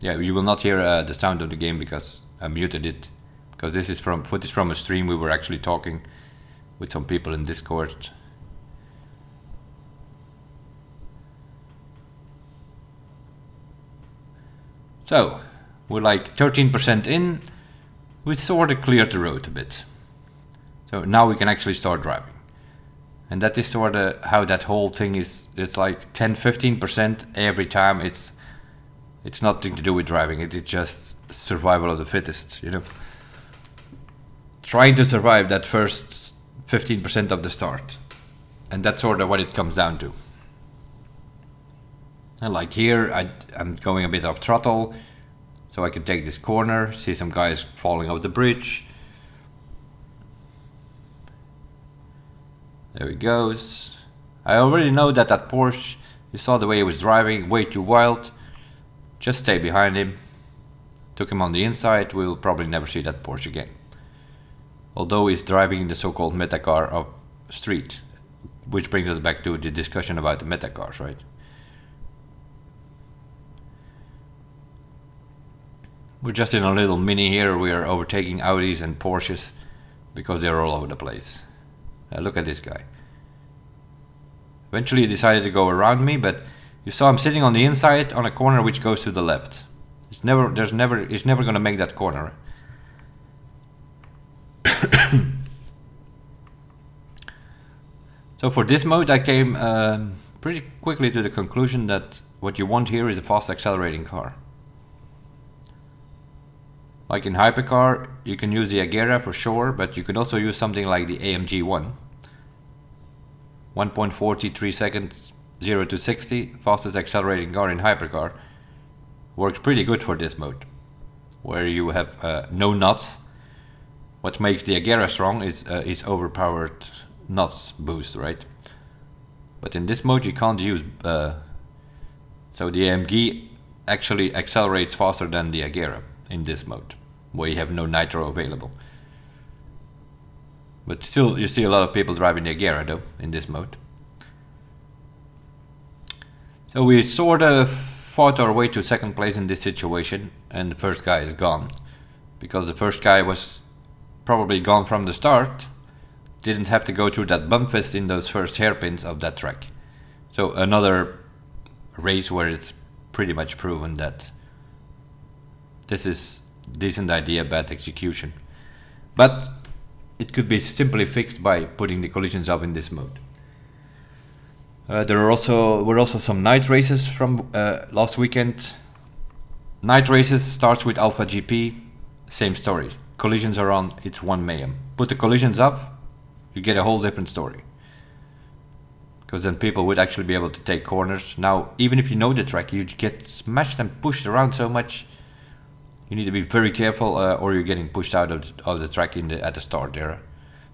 Yeah, you will not hear the sound of the game because I muted it. Because this is footage from a stream. We were actually talking with some people in Discord. So, we're like 13% in, we sort of cleared the road a bit. So now we can actually start driving. And that is sort of how that whole thing is. It's like 10-15% every time. It's nothing to do with driving, it is just survival of the fittest, you know. Trying to survive that first 15% of the start. And that's sort of what it comes down to. And like here, I'm going a bit off throttle, so I can take this corner, see some guys falling off the bridge. There he goes. I already know that Porsche, you saw the way he was driving, way too wild. Just stay behind him. Took him on the inside, we'll probably never see that Porsche again. Although he's driving the so-called meta car up street, which brings us back to the discussion about the meta cars, right? We're just in a little mini here, we are overtaking Audis and Porsches because they're all over the place. Look at this guy. Eventually he decided to go around me, but you saw him sitting on the inside on a corner which goes to the left. He's never gonna make that corner. So for this mode I came pretty quickly to the conclusion that what you want here is a fast accelerating car. Like in hypercar, you can use the Agera for sure, but you could also use something like the AMG 1.43 seconds 0 to 60, fastest accelerating car in hypercar. Works pretty good for this mode, where you have no nuts. What makes the Agera strong is overpowered nuts boost, right? But in this mode you can't use so the AMG actually accelerates faster than the Agera in this mode, where you have no nitro available. But still, you see a lot of people driving the Agera though in this mode. So we sort of fought our way to second place in this situation, and the first guy is gone, because the first guy was probably gone from the start, didn't have to go through that bump fest in those first hairpins of that track. So another race where it's pretty much proven that this is decent idea, bad execution. But it could be simply fixed by putting the collisions up in this mode. There were also some night races from last weekend. Night races starts with Alpha GP, same story. Collisions are on, it's 1 mayhem. Put the collisions up, you get a whole different story. Because then people would actually be able to take corners. Now, even if you know the track, you get smashed and pushed around so much. You need to be very careful, or you're getting pushed out of the track at the start there.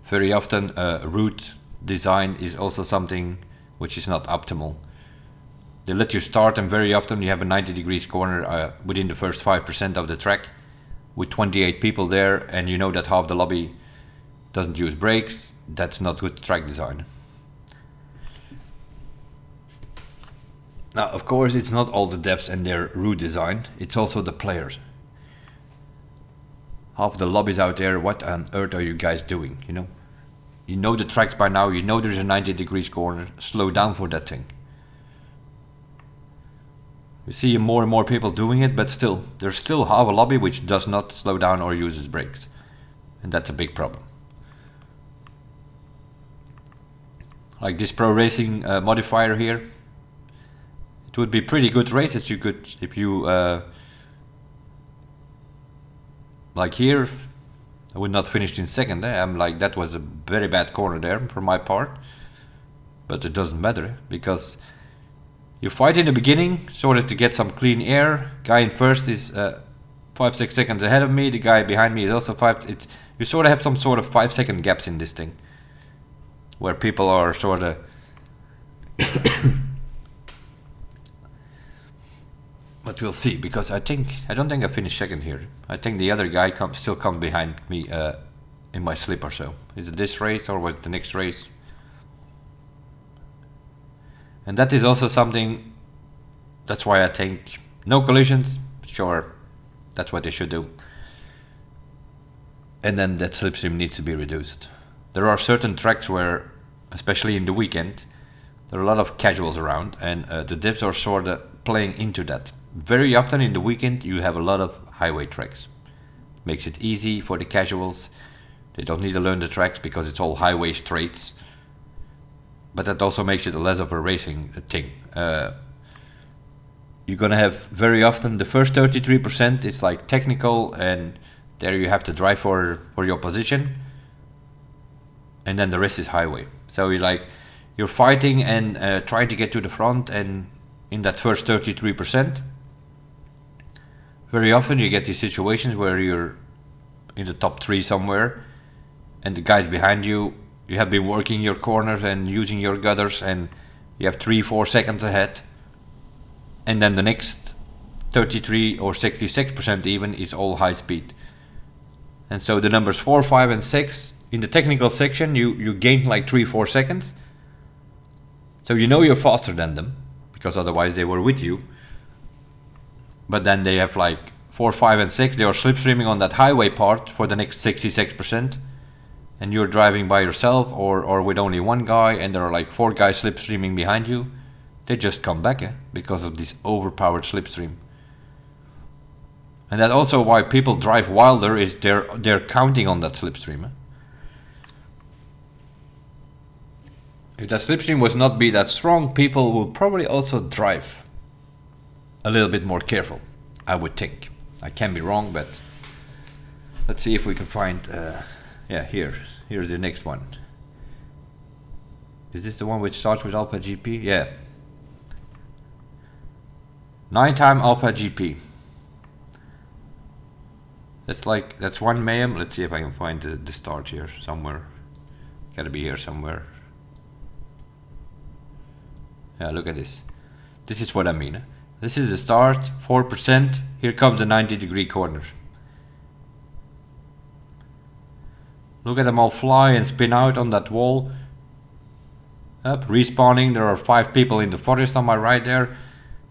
Very often, route design is also something which is not optimal. They let you start, and very often you have a 90 degrees corner within the first 5% of the track, with 28 people there, and you know that half the lobby doesn't use brakes. That's not good track design. Now, of course, it's not all the devs and their route design, it's also the players. Half the lobbies out there, what on earth are you guys doing, you know? You know the tracks by now, you know there's a 90 degrees corner, slow down for that thing. We see more and more people doing it, but still, there's still half a lobby which does not slow down or uses brakes. And that's a big problem. Like this pro racing modifier here. It would be pretty good races you could, if you like here, I would not finish in second. I'm like, that was a very bad corner there for my part. But it doesn't matter, because you fight in the beginning, sort of to get some clean air. Guy in first is 5-6 seconds ahead of me. The guy behind me is also 5. You sort of have some sort of 5-second gaps in this thing, where people are sort of but we'll see, because I don't think I finished second here. I think the other guy still comes behind me in my slip or so. Is it this race or was it the next race? And that is also something, that's why I think no collisions, sure, that's what they should do. And then that slipstream needs to be reduced. There are certain tracks where, especially in the weekend, there are a lot of casuals around, and the devs are sort of playing into that. Very often in the weekend you have a lot of highway tracks. Makes it easy for the casuals. They don't need to learn the tracks because it's all highway straights. But that also makes it less of a racing thing. You're gonna have very often the first 33% is like technical, and there you have to drive for your position, and then the rest is highway. So you're fighting and trying to get to the front, and in that first 33%. Very often you get these situations where you're in the top 3 somewhere, and the guys behind you, you have been working your corners and using your gutters, and you have 3-4 seconds ahead, and then the next 33 or 66% even is all high speed. And so the numbers 4, 5 and 6 in the technical section, you gain like 3-4 seconds, so you know you're faster than them because otherwise they were with you. But then they have like 4, 5 and 6, they are slipstreaming on that highway part for the next 66%, and you're driving by yourself or with only one guy, and there are like 4 guys slipstreaming behind you. They just come back because of this overpowered slipstream. And that's also why people drive wilder, is they're counting on that slipstream. If that slipstream was not be that strong, people will probably also drive a little bit more careful, I would think. I can be wrong, but let's see if we can find, yeah, here's the next one. Is this the one which starts with Alpha GP? Yeah. Nighttime Alpha GP. That's one mayhem. Let's see if I can find the start here somewhere. Gotta be here somewhere. Yeah, look at this. This is what I mean. This is the start, 4%. Here comes the 90-degree corner. Look at them all fly and spin out on that wall. Up, respawning. There are 5 people in the forest on my right there.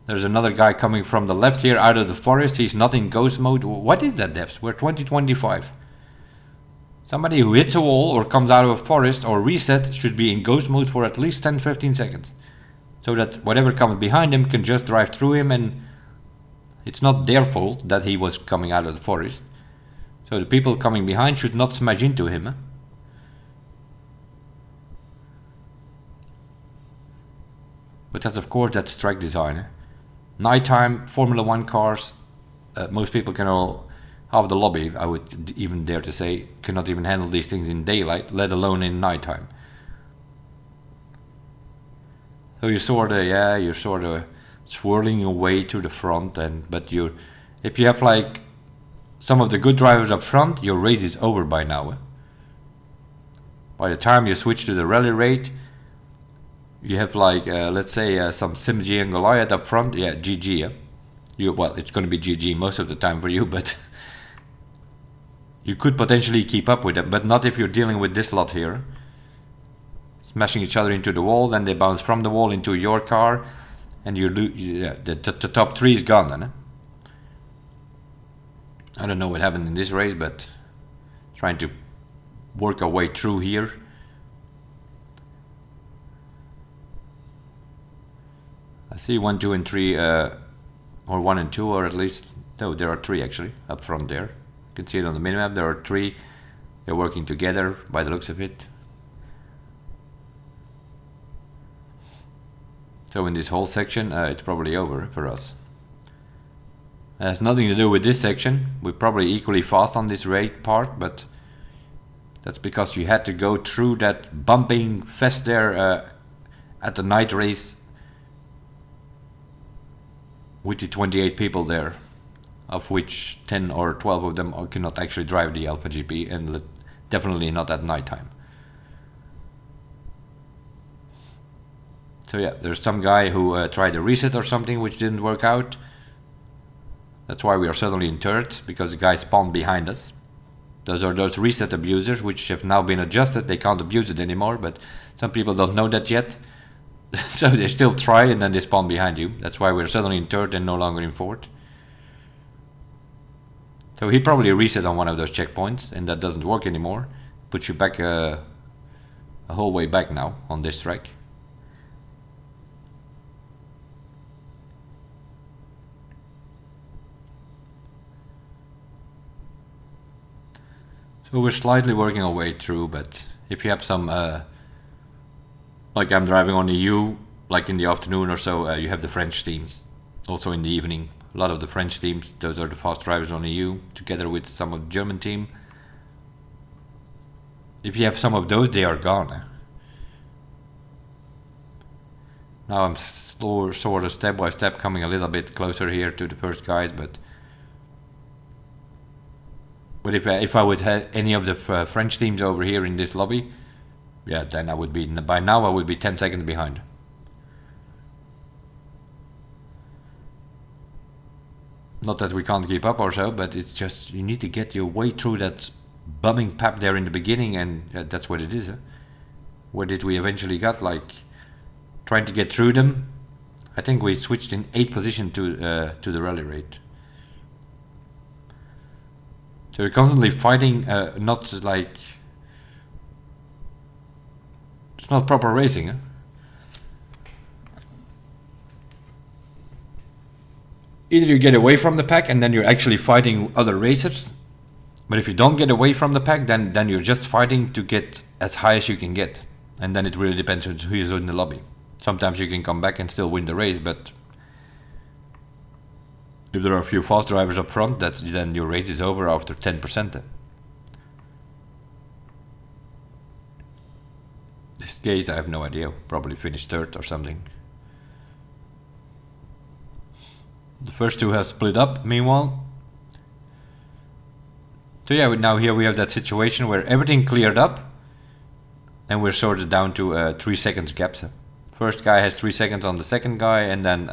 There's another guy coming from the left here out of the forest. He's not in ghost mode. What is that, devs? We're 2025. Somebody who hits a wall or comes out of a forest or resets should be in ghost mode for at least 10-15 seconds. So that whatever comes behind him can just drive through him, and it's not their fault that he was coming out of the forest. So the people coming behind should not smash into him. But that's, of course, that's track design. Nighttime Formula 1 cars, most people can all, half the lobby, I would even dare to say, cannot even handle these things in daylight, let alone in nighttime. So you're sort of swirling your way to the front, but if you have like some of the good drivers up front, your race is over by now. By the time you switch to the rally rate, you have like let's say some Simji and Goliath up front. Yeah, GG. Well, it's going to be GG most of the time for you, but you could potentially keep up with them, but not if you're dealing with this lot here. Smashing each other into the wall, then they bounce from the wall into your car, and you lose. Yeah, the top 3 is gone then. I don't know what happened in this race, but trying to work our way through here. I see 1, 2 and 3, or 1 and 2, or at least, no, there are 3 actually up front there. You can see it on the minimap. There are 3. They're working together by the looks of it. So in this whole section, it's probably over for us. It has nothing to do with this section. We're probably equally fast on this raid part, but that's because you had to go through that bumping fest there at the night race with the 28 people there, of which 10 or 12 of them cannot actually drive the Alpha GP, and definitely not at nighttime. So yeah, there's some guy who tried a reset or something which didn't work out. That's why we are suddenly in third, because the guy spawned behind us. Those are those reset abusers which have now been adjusted. They can't abuse it anymore, but some people don't know that yet. So they still try, and then they spawn behind you. That's why we're suddenly in third and no longer in fourth. So he probably reset on one of those checkpoints, and that doesn't work anymore. Puts you back a whole way back now on this track. So we're slightly working our way through, but if you have some, like I'm driving on the EU, like in the afternoon or so, you have the French teams. Also in the evening, a lot of the French teams, those are the fast drivers on the EU, together with some of the German team. If you have some of those, they are gone. Now I'm slow, sort of step by step coming a little bit closer here to the first guys, but if I would have any of the French teams over here in this lobby, yeah, then I would be, by now I would be 10 seconds behind. Not that we can't keep up or so, but it's just, you need to get your way through that bumming pack there in the beginning, and that's what it is. Huh? Where did we eventually got, like, trying to get through them? I think we switched in 8th position to the rally rate. So we're constantly fighting, not like, it's not proper racing. Huh? Either you get away from the pack and then you're actually fighting other racers, but if you don't get away from the pack, then you're just fighting to get as high as you can get, and then it really depends on who is in the lobby. Sometimes you can come back and still win the race, but if there are a few fast drivers up front, then your race is over after 10%. This case, I have no idea. Probably finished 3rd or something. The first two have split up, meanwhile. So yeah, now here we have that situation where everything cleared up and we're sorted down to 3 seconds gaps. First guy has 3 seconds on the second guy, and then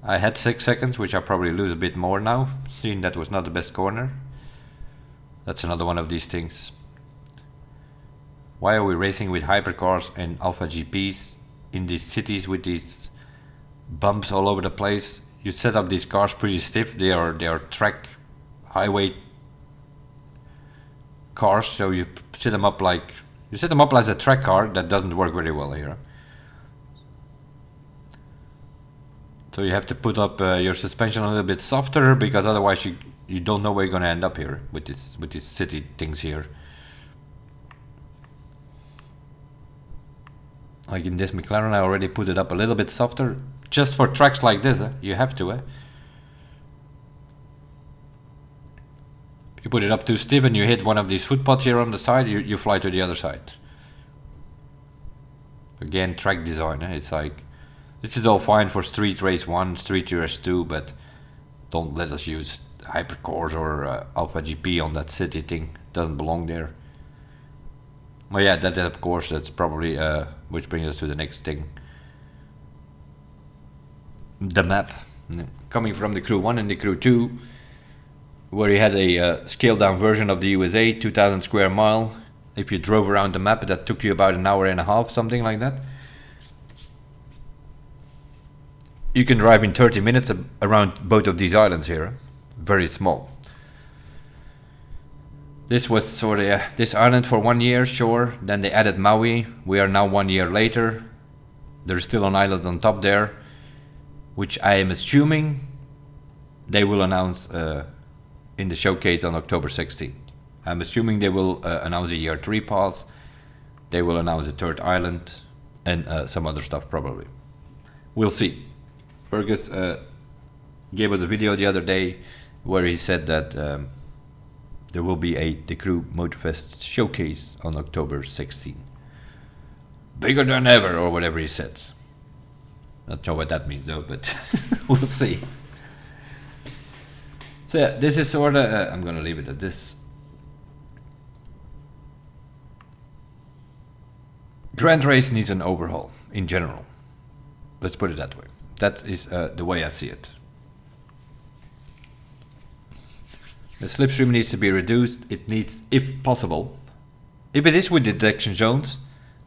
I had 6 seconds, which I probably lose a bit more now, seeing that was not the best corner. That's another one of these things. Why are we racing with hypercars and Alpha GPs in these cities with these bumps all over the place? You set up these cars pretty stiff. They are track highway cars, so you set them up as a track car. That doesn't work very well here. So you have to put up your suspension a little bit softer, because otherwise you don't know where you're gonna end up here with these city things here. Like in this McLaren, I already put it up a little bit softer, just for tracks like this. You have to. If you put it up too stiff and you hit one of these footpaths here on the side, you fly to the other side. Again, track design. It's like, this is all fine for Street Race 1, Street Race 2, but don't let us use hypercores or Alpha GP on that city thing. Doesn't belong there. Well, yeah, that of course, that's probably which brings us to the next thing. The map. Coming from the Crew 1 and the Crew 2, where you had a scaled down version of the USA, 2,000 square mile. If you drove around the map, that took you about an hour and a half, something like that. You can drive in 30 minutes around both of these islands here. Very small. This was sort of this island for 1 year, sure. Then they added Maui. We are now 1 year later. There's still an island on top there, which I am assuming they will announce in the showcase on October 16th. I'm assuming they will announce a year 3 pass. They will announce a 3rd island and some other stuff probably. We'll see. Fergus gave us a video the other day where he said that there will be the Crew Motorfest showcase on October 16th. Bigger than ever, or whatever he says. Not sure what that means though, but we'll see. So yeah, this is sort of, I'm gonna leave it at this. Grand Race needs an overhaul in general. Let's put it that way. That is the way I see it. The slipstream needs to be reduced. It needs, if possible, if it is with detection zones,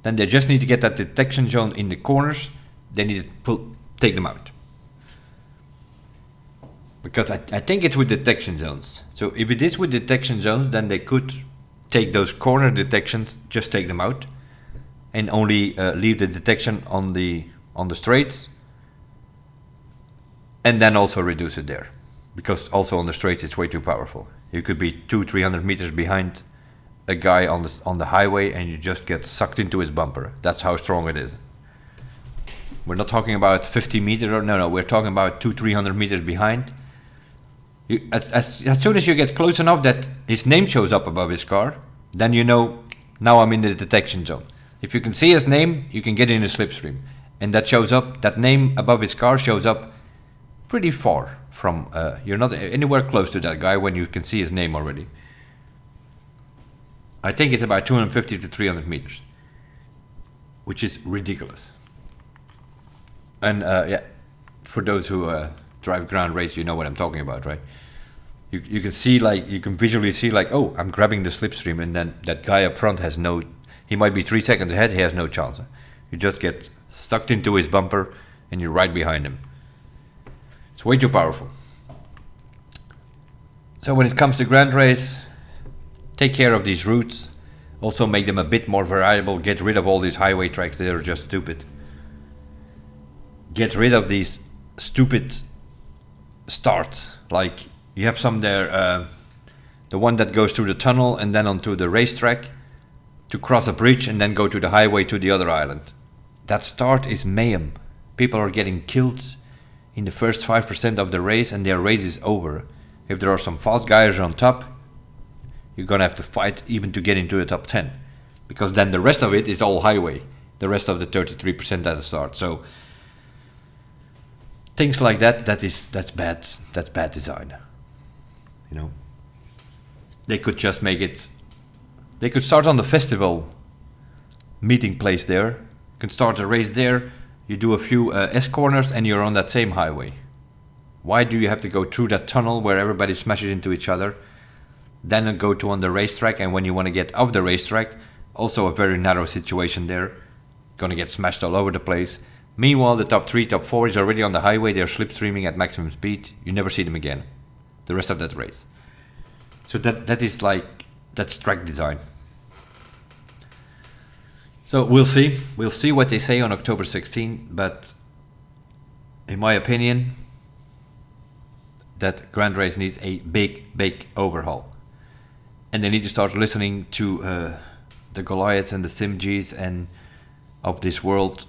then they just need to get that detection zone in the corners. They need to take them out. Because I think it's with detection zones. So if it is with detection zones, then they could take those corner detections, just take them out, and only leave the detection on the straights, and then also reduce it there. Because also on the straights it's way too powerful. You could be 200-300 meters behind a guy on the highway and you just get sucked into his bumper. That's how strong it is. We're not talking about 50 meters or no, we're talking about 200-300 meters behind. As soon as you get close enough that his name shows up above his car, then you know, now I'm in the detection zone. If you can see his name, you can get in the slipstream. and that shows up, that name above his car shows up pretty far from, you're not anywhere close to that guy when you can see his name already. I think it's about 250 to 300 meters, which is ridiculous. And yeah, for those who drive ground race, you know what I'm talking about, right? You can see, like, you can visually see, like, oh, I'm grabbing the slipstream, and then that guy up front has no, he might be 3 seconds ahead, he has no chance. You just get sucked into his bumper and you're right behind him. It's way too powerful. So when it comes to grand race, take care of these routes. Also make them a bit more variable. Get rid of all these highway tracks, they are just stupid. Get rid of these stupid starts. Like, you have some there, the one that goes through the tunnel and then onto the racetrack to cross a bridge and then go to the highway to the other island. That start is mayhem. People are getting killed in the first 5% of the race and their race is over. If there are some fast guys on top, you're gonna have to fight even to get into the top 10. Because then the rest of it is all highway. The rest of the 33% at the start. So things like that, that's bad design. You know, they could just make it, they could start on the festival meeting place there. You can start a race there, you do a few S corners and you're on that same highway. Why do you have to go through that tunnel where everybody smashes into each other? Then go to on the racetrack, and when you want to get off the racetrack, also a very narrow situation there. Gonna get smashed all over the place. Meanwhile, the top 3, top 4 is already on the highway, they're slipstreaming at maximum speed. You never see them again. The rest of that race. So that is like, that's track design. So we'll see what they say on October 16, but in my opinion, that Grand Race needs a big overhaul. And they need to start listening to the Goliaths and the SimGs and of this world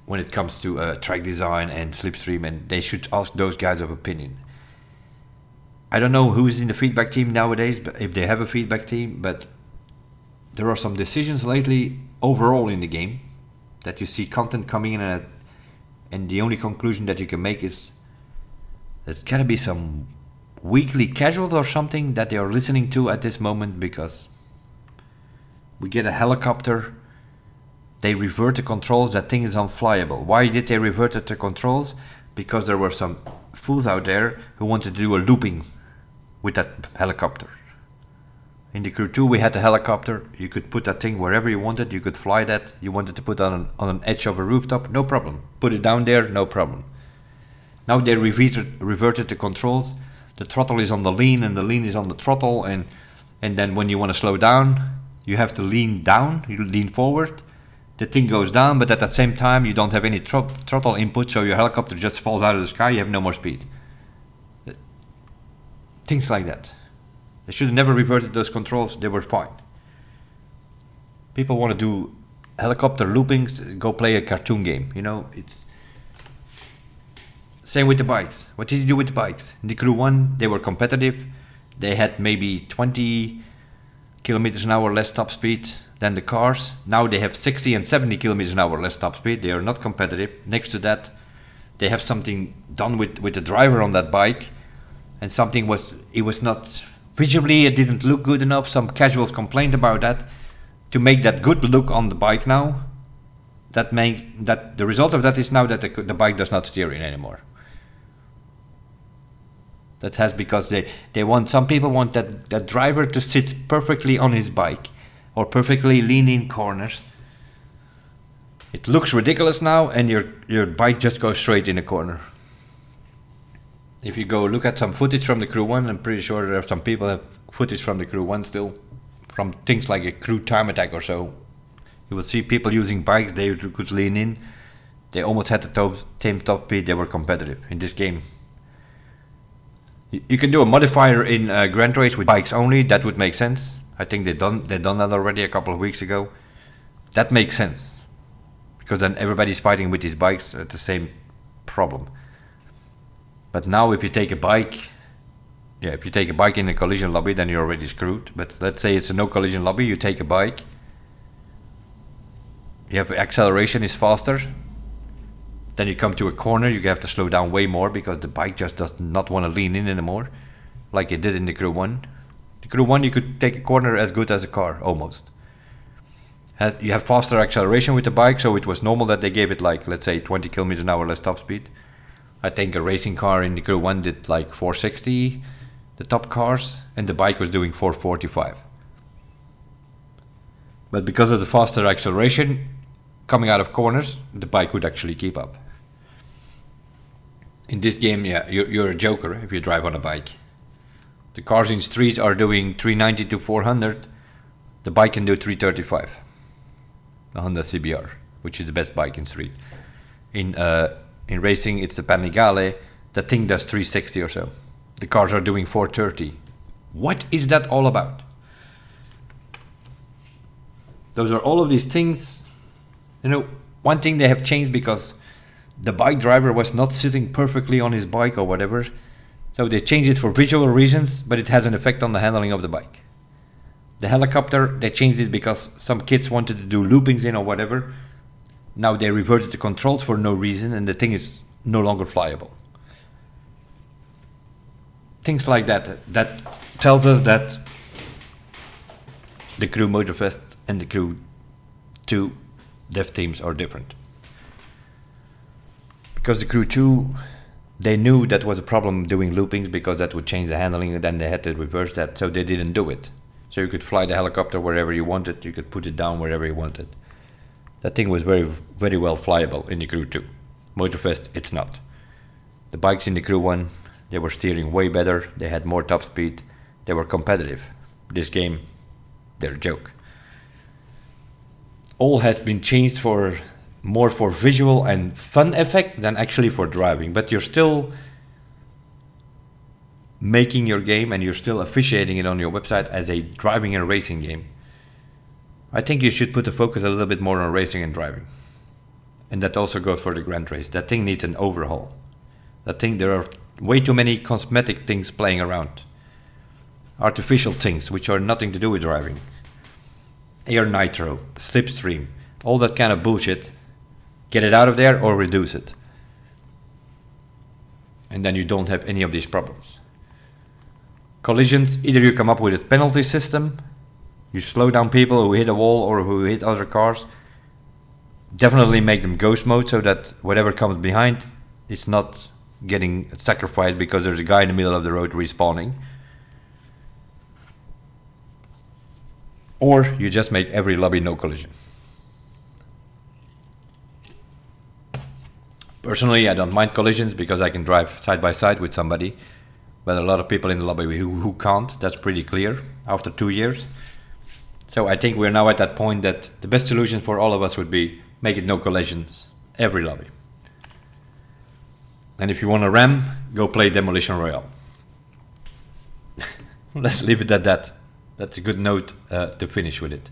when it comes to track design and slipstream, and they should ask those guys of opinion. I don't know who's in the feedback team nowadays, but if they have a feedback team, but there are some decisions lately overall in the game that you see content coming in and the only conclusion that you can make is there's gotta be some weekly casuals or something that they are listening to at this moment, because we get a helicopter, they revert the controls, that thing is unflyable. Why did they revert the controls? Because there were some fools out there who wanted to do a looping with that helicopter. In the Crew 2 we had the helicopter, you could put that thing wherever you wanted, you could fly that, you wanted to put on an edge of a rooftop, no problem. Put it down there, no problem. Now they reverted the controls, the throttle is on the lean and the lean is on the throttle, and then when you want to slow down, you have to lean down, you lean forward, the thing goes down, but at the same time you don't have any throttle input, so your helicopter just falls out of the sky, you have no more speed. Things like that. They should have never reverted those controls, they were fine. People want to do helicopter loopings, go play a cartoon game, you know, it's... Same with the bikes. What did you do with the bikes? In the Crew 1, they were competitive. They had maybe 20 kilometers an hour less top speed than the cars. Now they have 60 and 70 kilometers an hour less top speed. They are not competitive. Next to that, they have something done with the driver on that bike, and something was not visually, it didn't look good enough. Some casuals complained about that. To make that good look on the bike now, that the result of that is now that the bike does not steer in anymore. That has, because they want, some people want that driver to sit perfectly on his bike or perfectly lean in corners. It looks ridiculous now, and your bike just goes straight in a corner. If you go look at some footage from the Crew 1, I'm pretty sure there are some people have footage from the Crew 1 still, from things like a Crew Time Attack or so. You will see people using bikes, they could lean in. They almost had the same top speed, they were competitive in this game. You can do a modifier in Grand Race with bikes only, that would make sense. I think they done that already a couple of weeks ago. That makes sense, because then everybody's fighting with these bikes at the same problem. But now if you take a bike in a collision lobby, then you're already screwed. But let's say it's a no collision lobby, you take a bike, you have acceleration is faster, Then you come to a corner, you have to slow down way more because the bike just does not want to lean in anymore, like it did in the Crew 1. The Crew 1, you could take a corner as good as a car, almost. You have faster acceleration with the bike, so it was normal that they gave it like, let's say, 20 kilometers an hour less top speed. I think a racing car in the Crew 1 did like 460, the top cars, and the bike was doing 445. But because of the faster acceleration, coming out of corners, the bike would actually keep up. In this game, yeah, you're a joker if you drive on a bike. The cars in street are doing 390 to 400. The bike can do 335. The Honda CBR, which is the best bike in street. In racing, it's the Panigale. That thing does 360 or so. The cars are doing 430. What is that all about? Those are all of these things. You know, one thing they have changed because the bike driver was not sitting perfectly on his bike or whatever. So they changed it for visual reasons, but it has an effect on the handling of the bike. The helicopter, they changed it because some kids wanted to do loopings in or whatever. Now they reverted the controls for no reason and the thing is no longer flyable. Things like that. That tells us that the Crew Motorfest and the Crew 2 dev teams are different. Because the Crew 2, they knew that was a problem doing loopings because that would change the handling and then they had to reverse that, so they didn't do it. So you could fly the helicopter wherever you wanted, you could put it down wherever you wanted. That thing was very, very well flyable in the Crew 2. Motorfest, it's not. The bikes in the Crew 1, they were steering way better, they had more top speed, they were competitive. This game, they're a joke. All has been changed for more for visual and fun effects than actually for driving, but you're still making your game and you're still officiating it on your website as a driving and racing game. I think you should put the focus a little bit more on racing and driving. And that also goes for the Grand Race. That thing needs an overhaul. That thing, there are way too many cosmetic things playing around. Artificial things which are nothing to do with driving. Air nitro, slipstream, all that kind of bullshit. Get it out of there or reduce it. And then you don't have any of these problems. Collisions, either you come up with a penalty system, you slow down people who hit a wall or who hit other cars. Definitely make them ghost mode so that whatever comes behind is not getting sacrificed because there's a guy in the middle of the road respawning. Or you just make every lobby no collision. Personally, I don't mind collisions because I can drive side by side with somebody, but a lot of people in the lobby who can't, that's pretty clear after 2 years. So I think we're now at that point that the best solution for all of us would be make it no collisions, every lobby. And if you want to ram, go play Demolition Royale. Let's leave it at that. That's a good note to finish with it.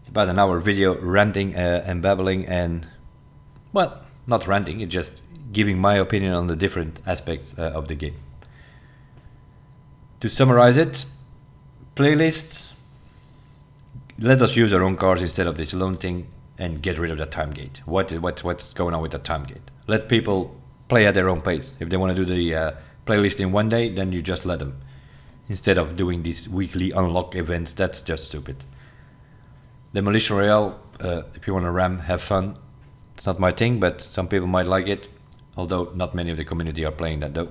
It's about an hour video ranting and babbling and, well, not ranting, it's just giving my opinion on the different aspects of the game. To summarize it, playlists, let us use our own cars instead of this loan thing and get rid of that time gate. What's going on with that time gate? Let people play at their own pace. If they want to do the playlist in one day, then you just let them. Instead of doing these weekly unlock events, that's just stupid. Demolition Royale, if you want to ram, have fun. It's not my thing, but some people might like it, although not many of the community are playing that though.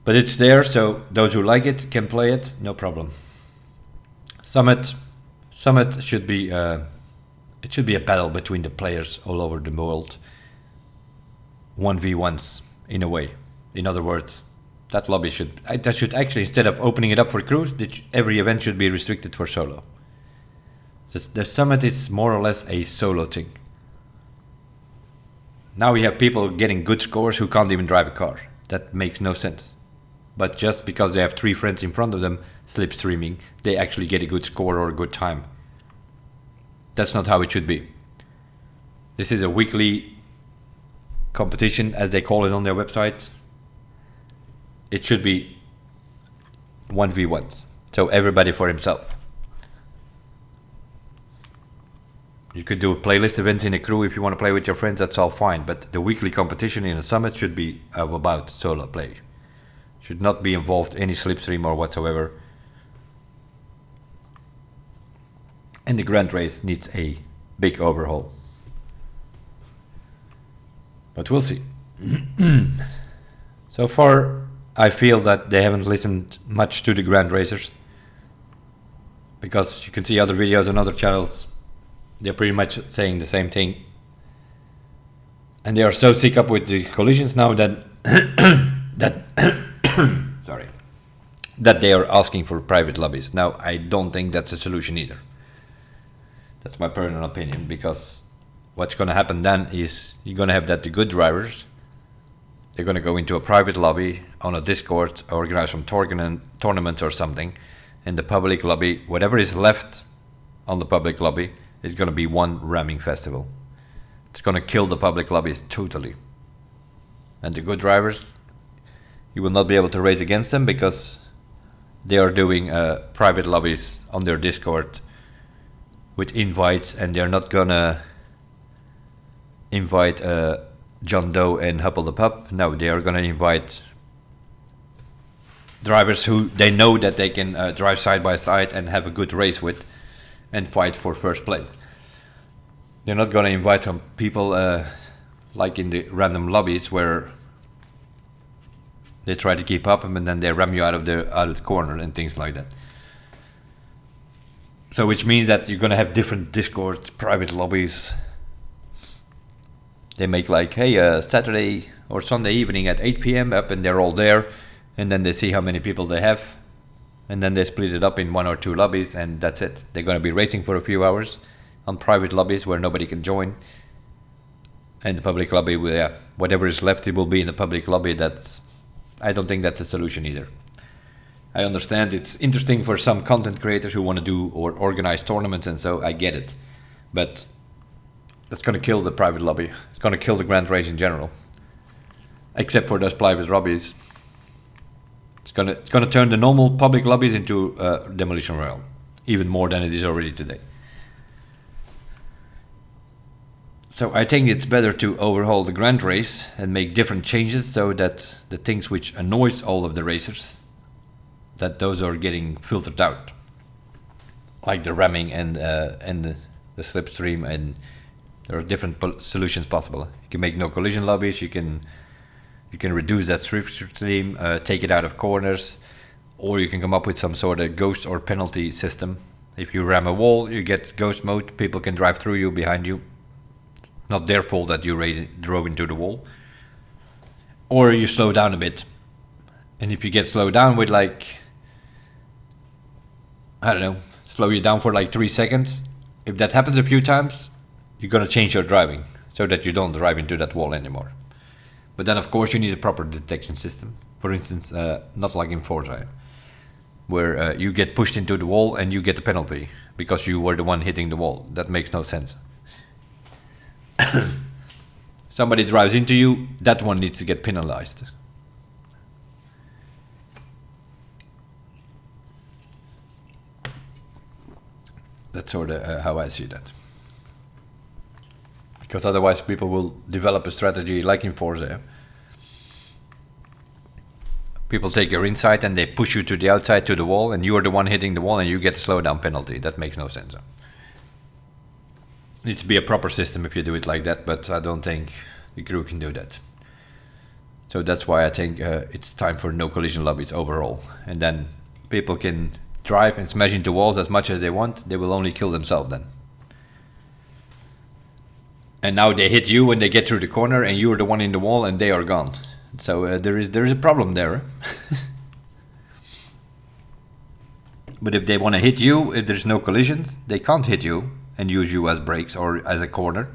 But it's there, so those who like it can play it, no problem. Summit should be it should be a battle between the players all over the world. 1v1s in a way. In other words, that lobby should actually, instead of opening it up for crews, every event should be restricted for solo. The summit is more or less a solo thing. Now we have people getting good scores who can't even drive a car. That makes no sense. But just because they have 3 friends in front of them slipstreaming, they actually get a good score or a good time. That's not how it should be. This is a weekly competition, as they call it on their website. It should be 1v1s, so everybody for himself. You could do a playlist event in a crew if you want to play with your friends, that's all fine. But the weekly competition in a summit should be about solo play. Should not be involved any slipstream or whatsoever. And the Grand Race needs a big overhaul. But we'll see. So far, I feel that they haven't listened much to the Grand Racers. Because you can see other videos on other channels, they're pretty much saying the same thing. And they are so sick up with the collisions now that sorry, that they are asking for private lobbies. Now, I don't think that's a solution either. That's my personal opinion, because what's going to happen then is you're going to have that the good drivers, they're going to go into a private lobby on a Discord, organize some tournament or something, and the public lobby, whatever is left on the public lobby, is going to be one ramming festival. It's going to kill the public lobbies totally. And the good drivers, you will not be able to race against them because they are doing private lobbies on their Discord with invites, and they're not gonna invite John Doe and Hupple the Pup. No, they are gonna invite drivers who they know that they can drive side by side and have a good race with and fight for first place. They're not gonna invite some people like in the random lobbies where they try to keep up and then they ram you out of the corner and things like that. So which means that you're gonna have different Discord private lobbies. They make like, hey, Saturday or Sunday evening at 8 p.m. up, and they're all there, and then they see how many people they have, and then they split it up in 1 or 2 lobbies, and that's it. They're gonna be racing for a few hours on private lobbies where nobody can join, and the public lobby will, whatever is left, it will be in the public lobby. I don't think that's a solution either. I understand it's interesting for some content creators who want to do or organize tournaments, and so I get it. But that's going to kill the private lobby. It's going to kill the Grand Race in general. Except for those private lobbies. It's going to turn the normal public lobbies into demolition realm. Even more than it is already today. So I think it's better to overhaul the Grand Race and make different changes so that the things which annoys all of the racers, that those are getting filtered out, like the ramming and the slipstream, and there are different solutions possible. You can make no collision lobbies. You can reduce that slipstream, take it out of corners, or you can come up with some sort of ghost or penalty system. If you ram a wall, you get ghost mode. People can drive through you, behind you. Not their fault that you drove into the wall. Or you slow down a bit. And if you get slowed down with like, I don't know, slow you down for like 3 seconds, if that happens a few times, you're gonna change your driving so that you don't drive into that wall anymore. But then of course you need a proper detection system. For instance, not like in Forza, where you get pushed into the wall and you get a penalty because you were the one hitting the wall. That makes no sense. Somebody drives into you, that one needs to get penalized. That's sort of how I see that. Because otherwise people will develop a strategy like in Forza. People take your inside and they push you to the outside to the wall, and you are the one hitting the wall and you get a slowdown penalty. That makes no sense. Needs to be a proper system if you do it like that, but I don't think the crew can do that. So that's why I think it's time for no collision lobbies overall. And then people can drive and smash into walls as much as they want. They will only kill themselves then. And now they hit you when they get through the corner, and you're the one in the wall and they are gone. So there is a problem there. But if they want to hit you, if there's no collisions, they can't hit you and use you as brakes or as a corner.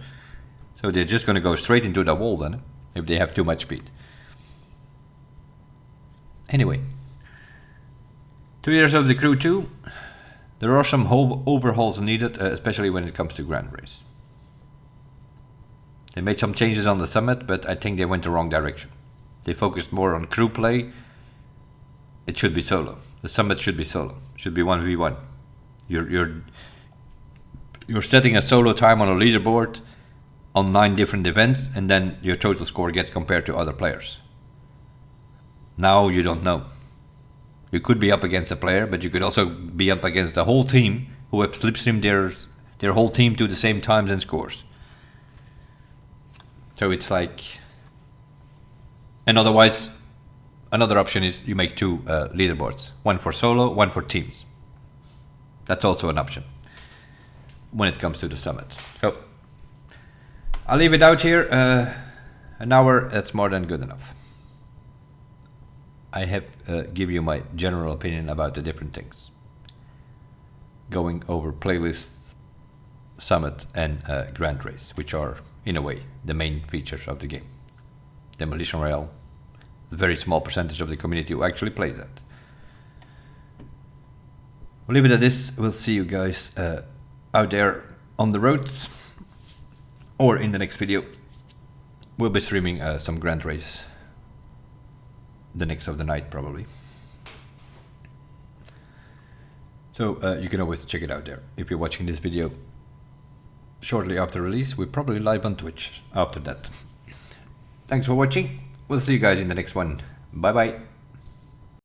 So they're just going to go straight into the wall then, if they have too much speed. Anyway, 2 years of the Crew 2, there are some overhauls needed, especially when it comes to Grand Race. They made some changes on the summit, but I think they went the wrong direction. They focused more on crew play. It should be solo. The summit should be solo. It should be 1v1. you're setting a solo time on a leaderboard on 9 different events, and then your total score gets compared to other players. Now you don't know. You could be up against a player, but you could also be up against the whole team who have slipstreamed their whole team to the same times and scores. So it's like... And otherwise, another option is you make 2 leaderboards. One for solo, one for teams. That's also an option when it comes to the summit. So I'll leave it out here. An hour, that's more than good enough. I have give you my general opinion about the different things. Going over playlists, summit, and grand race, which are, in a way, the main features of the game. Demolition Rail, a very small percentage of the community who actually plays that. We'll leave it at this. We'll see you guys out there on the roads or in the next video. We'll be streaming some grand race the next of the night probably. So you can always check it out there. If you're watching this video shortly after release, we're probably live on Twitch after that. Thanks for watching. We'll see you guys in the next one. Bye bye.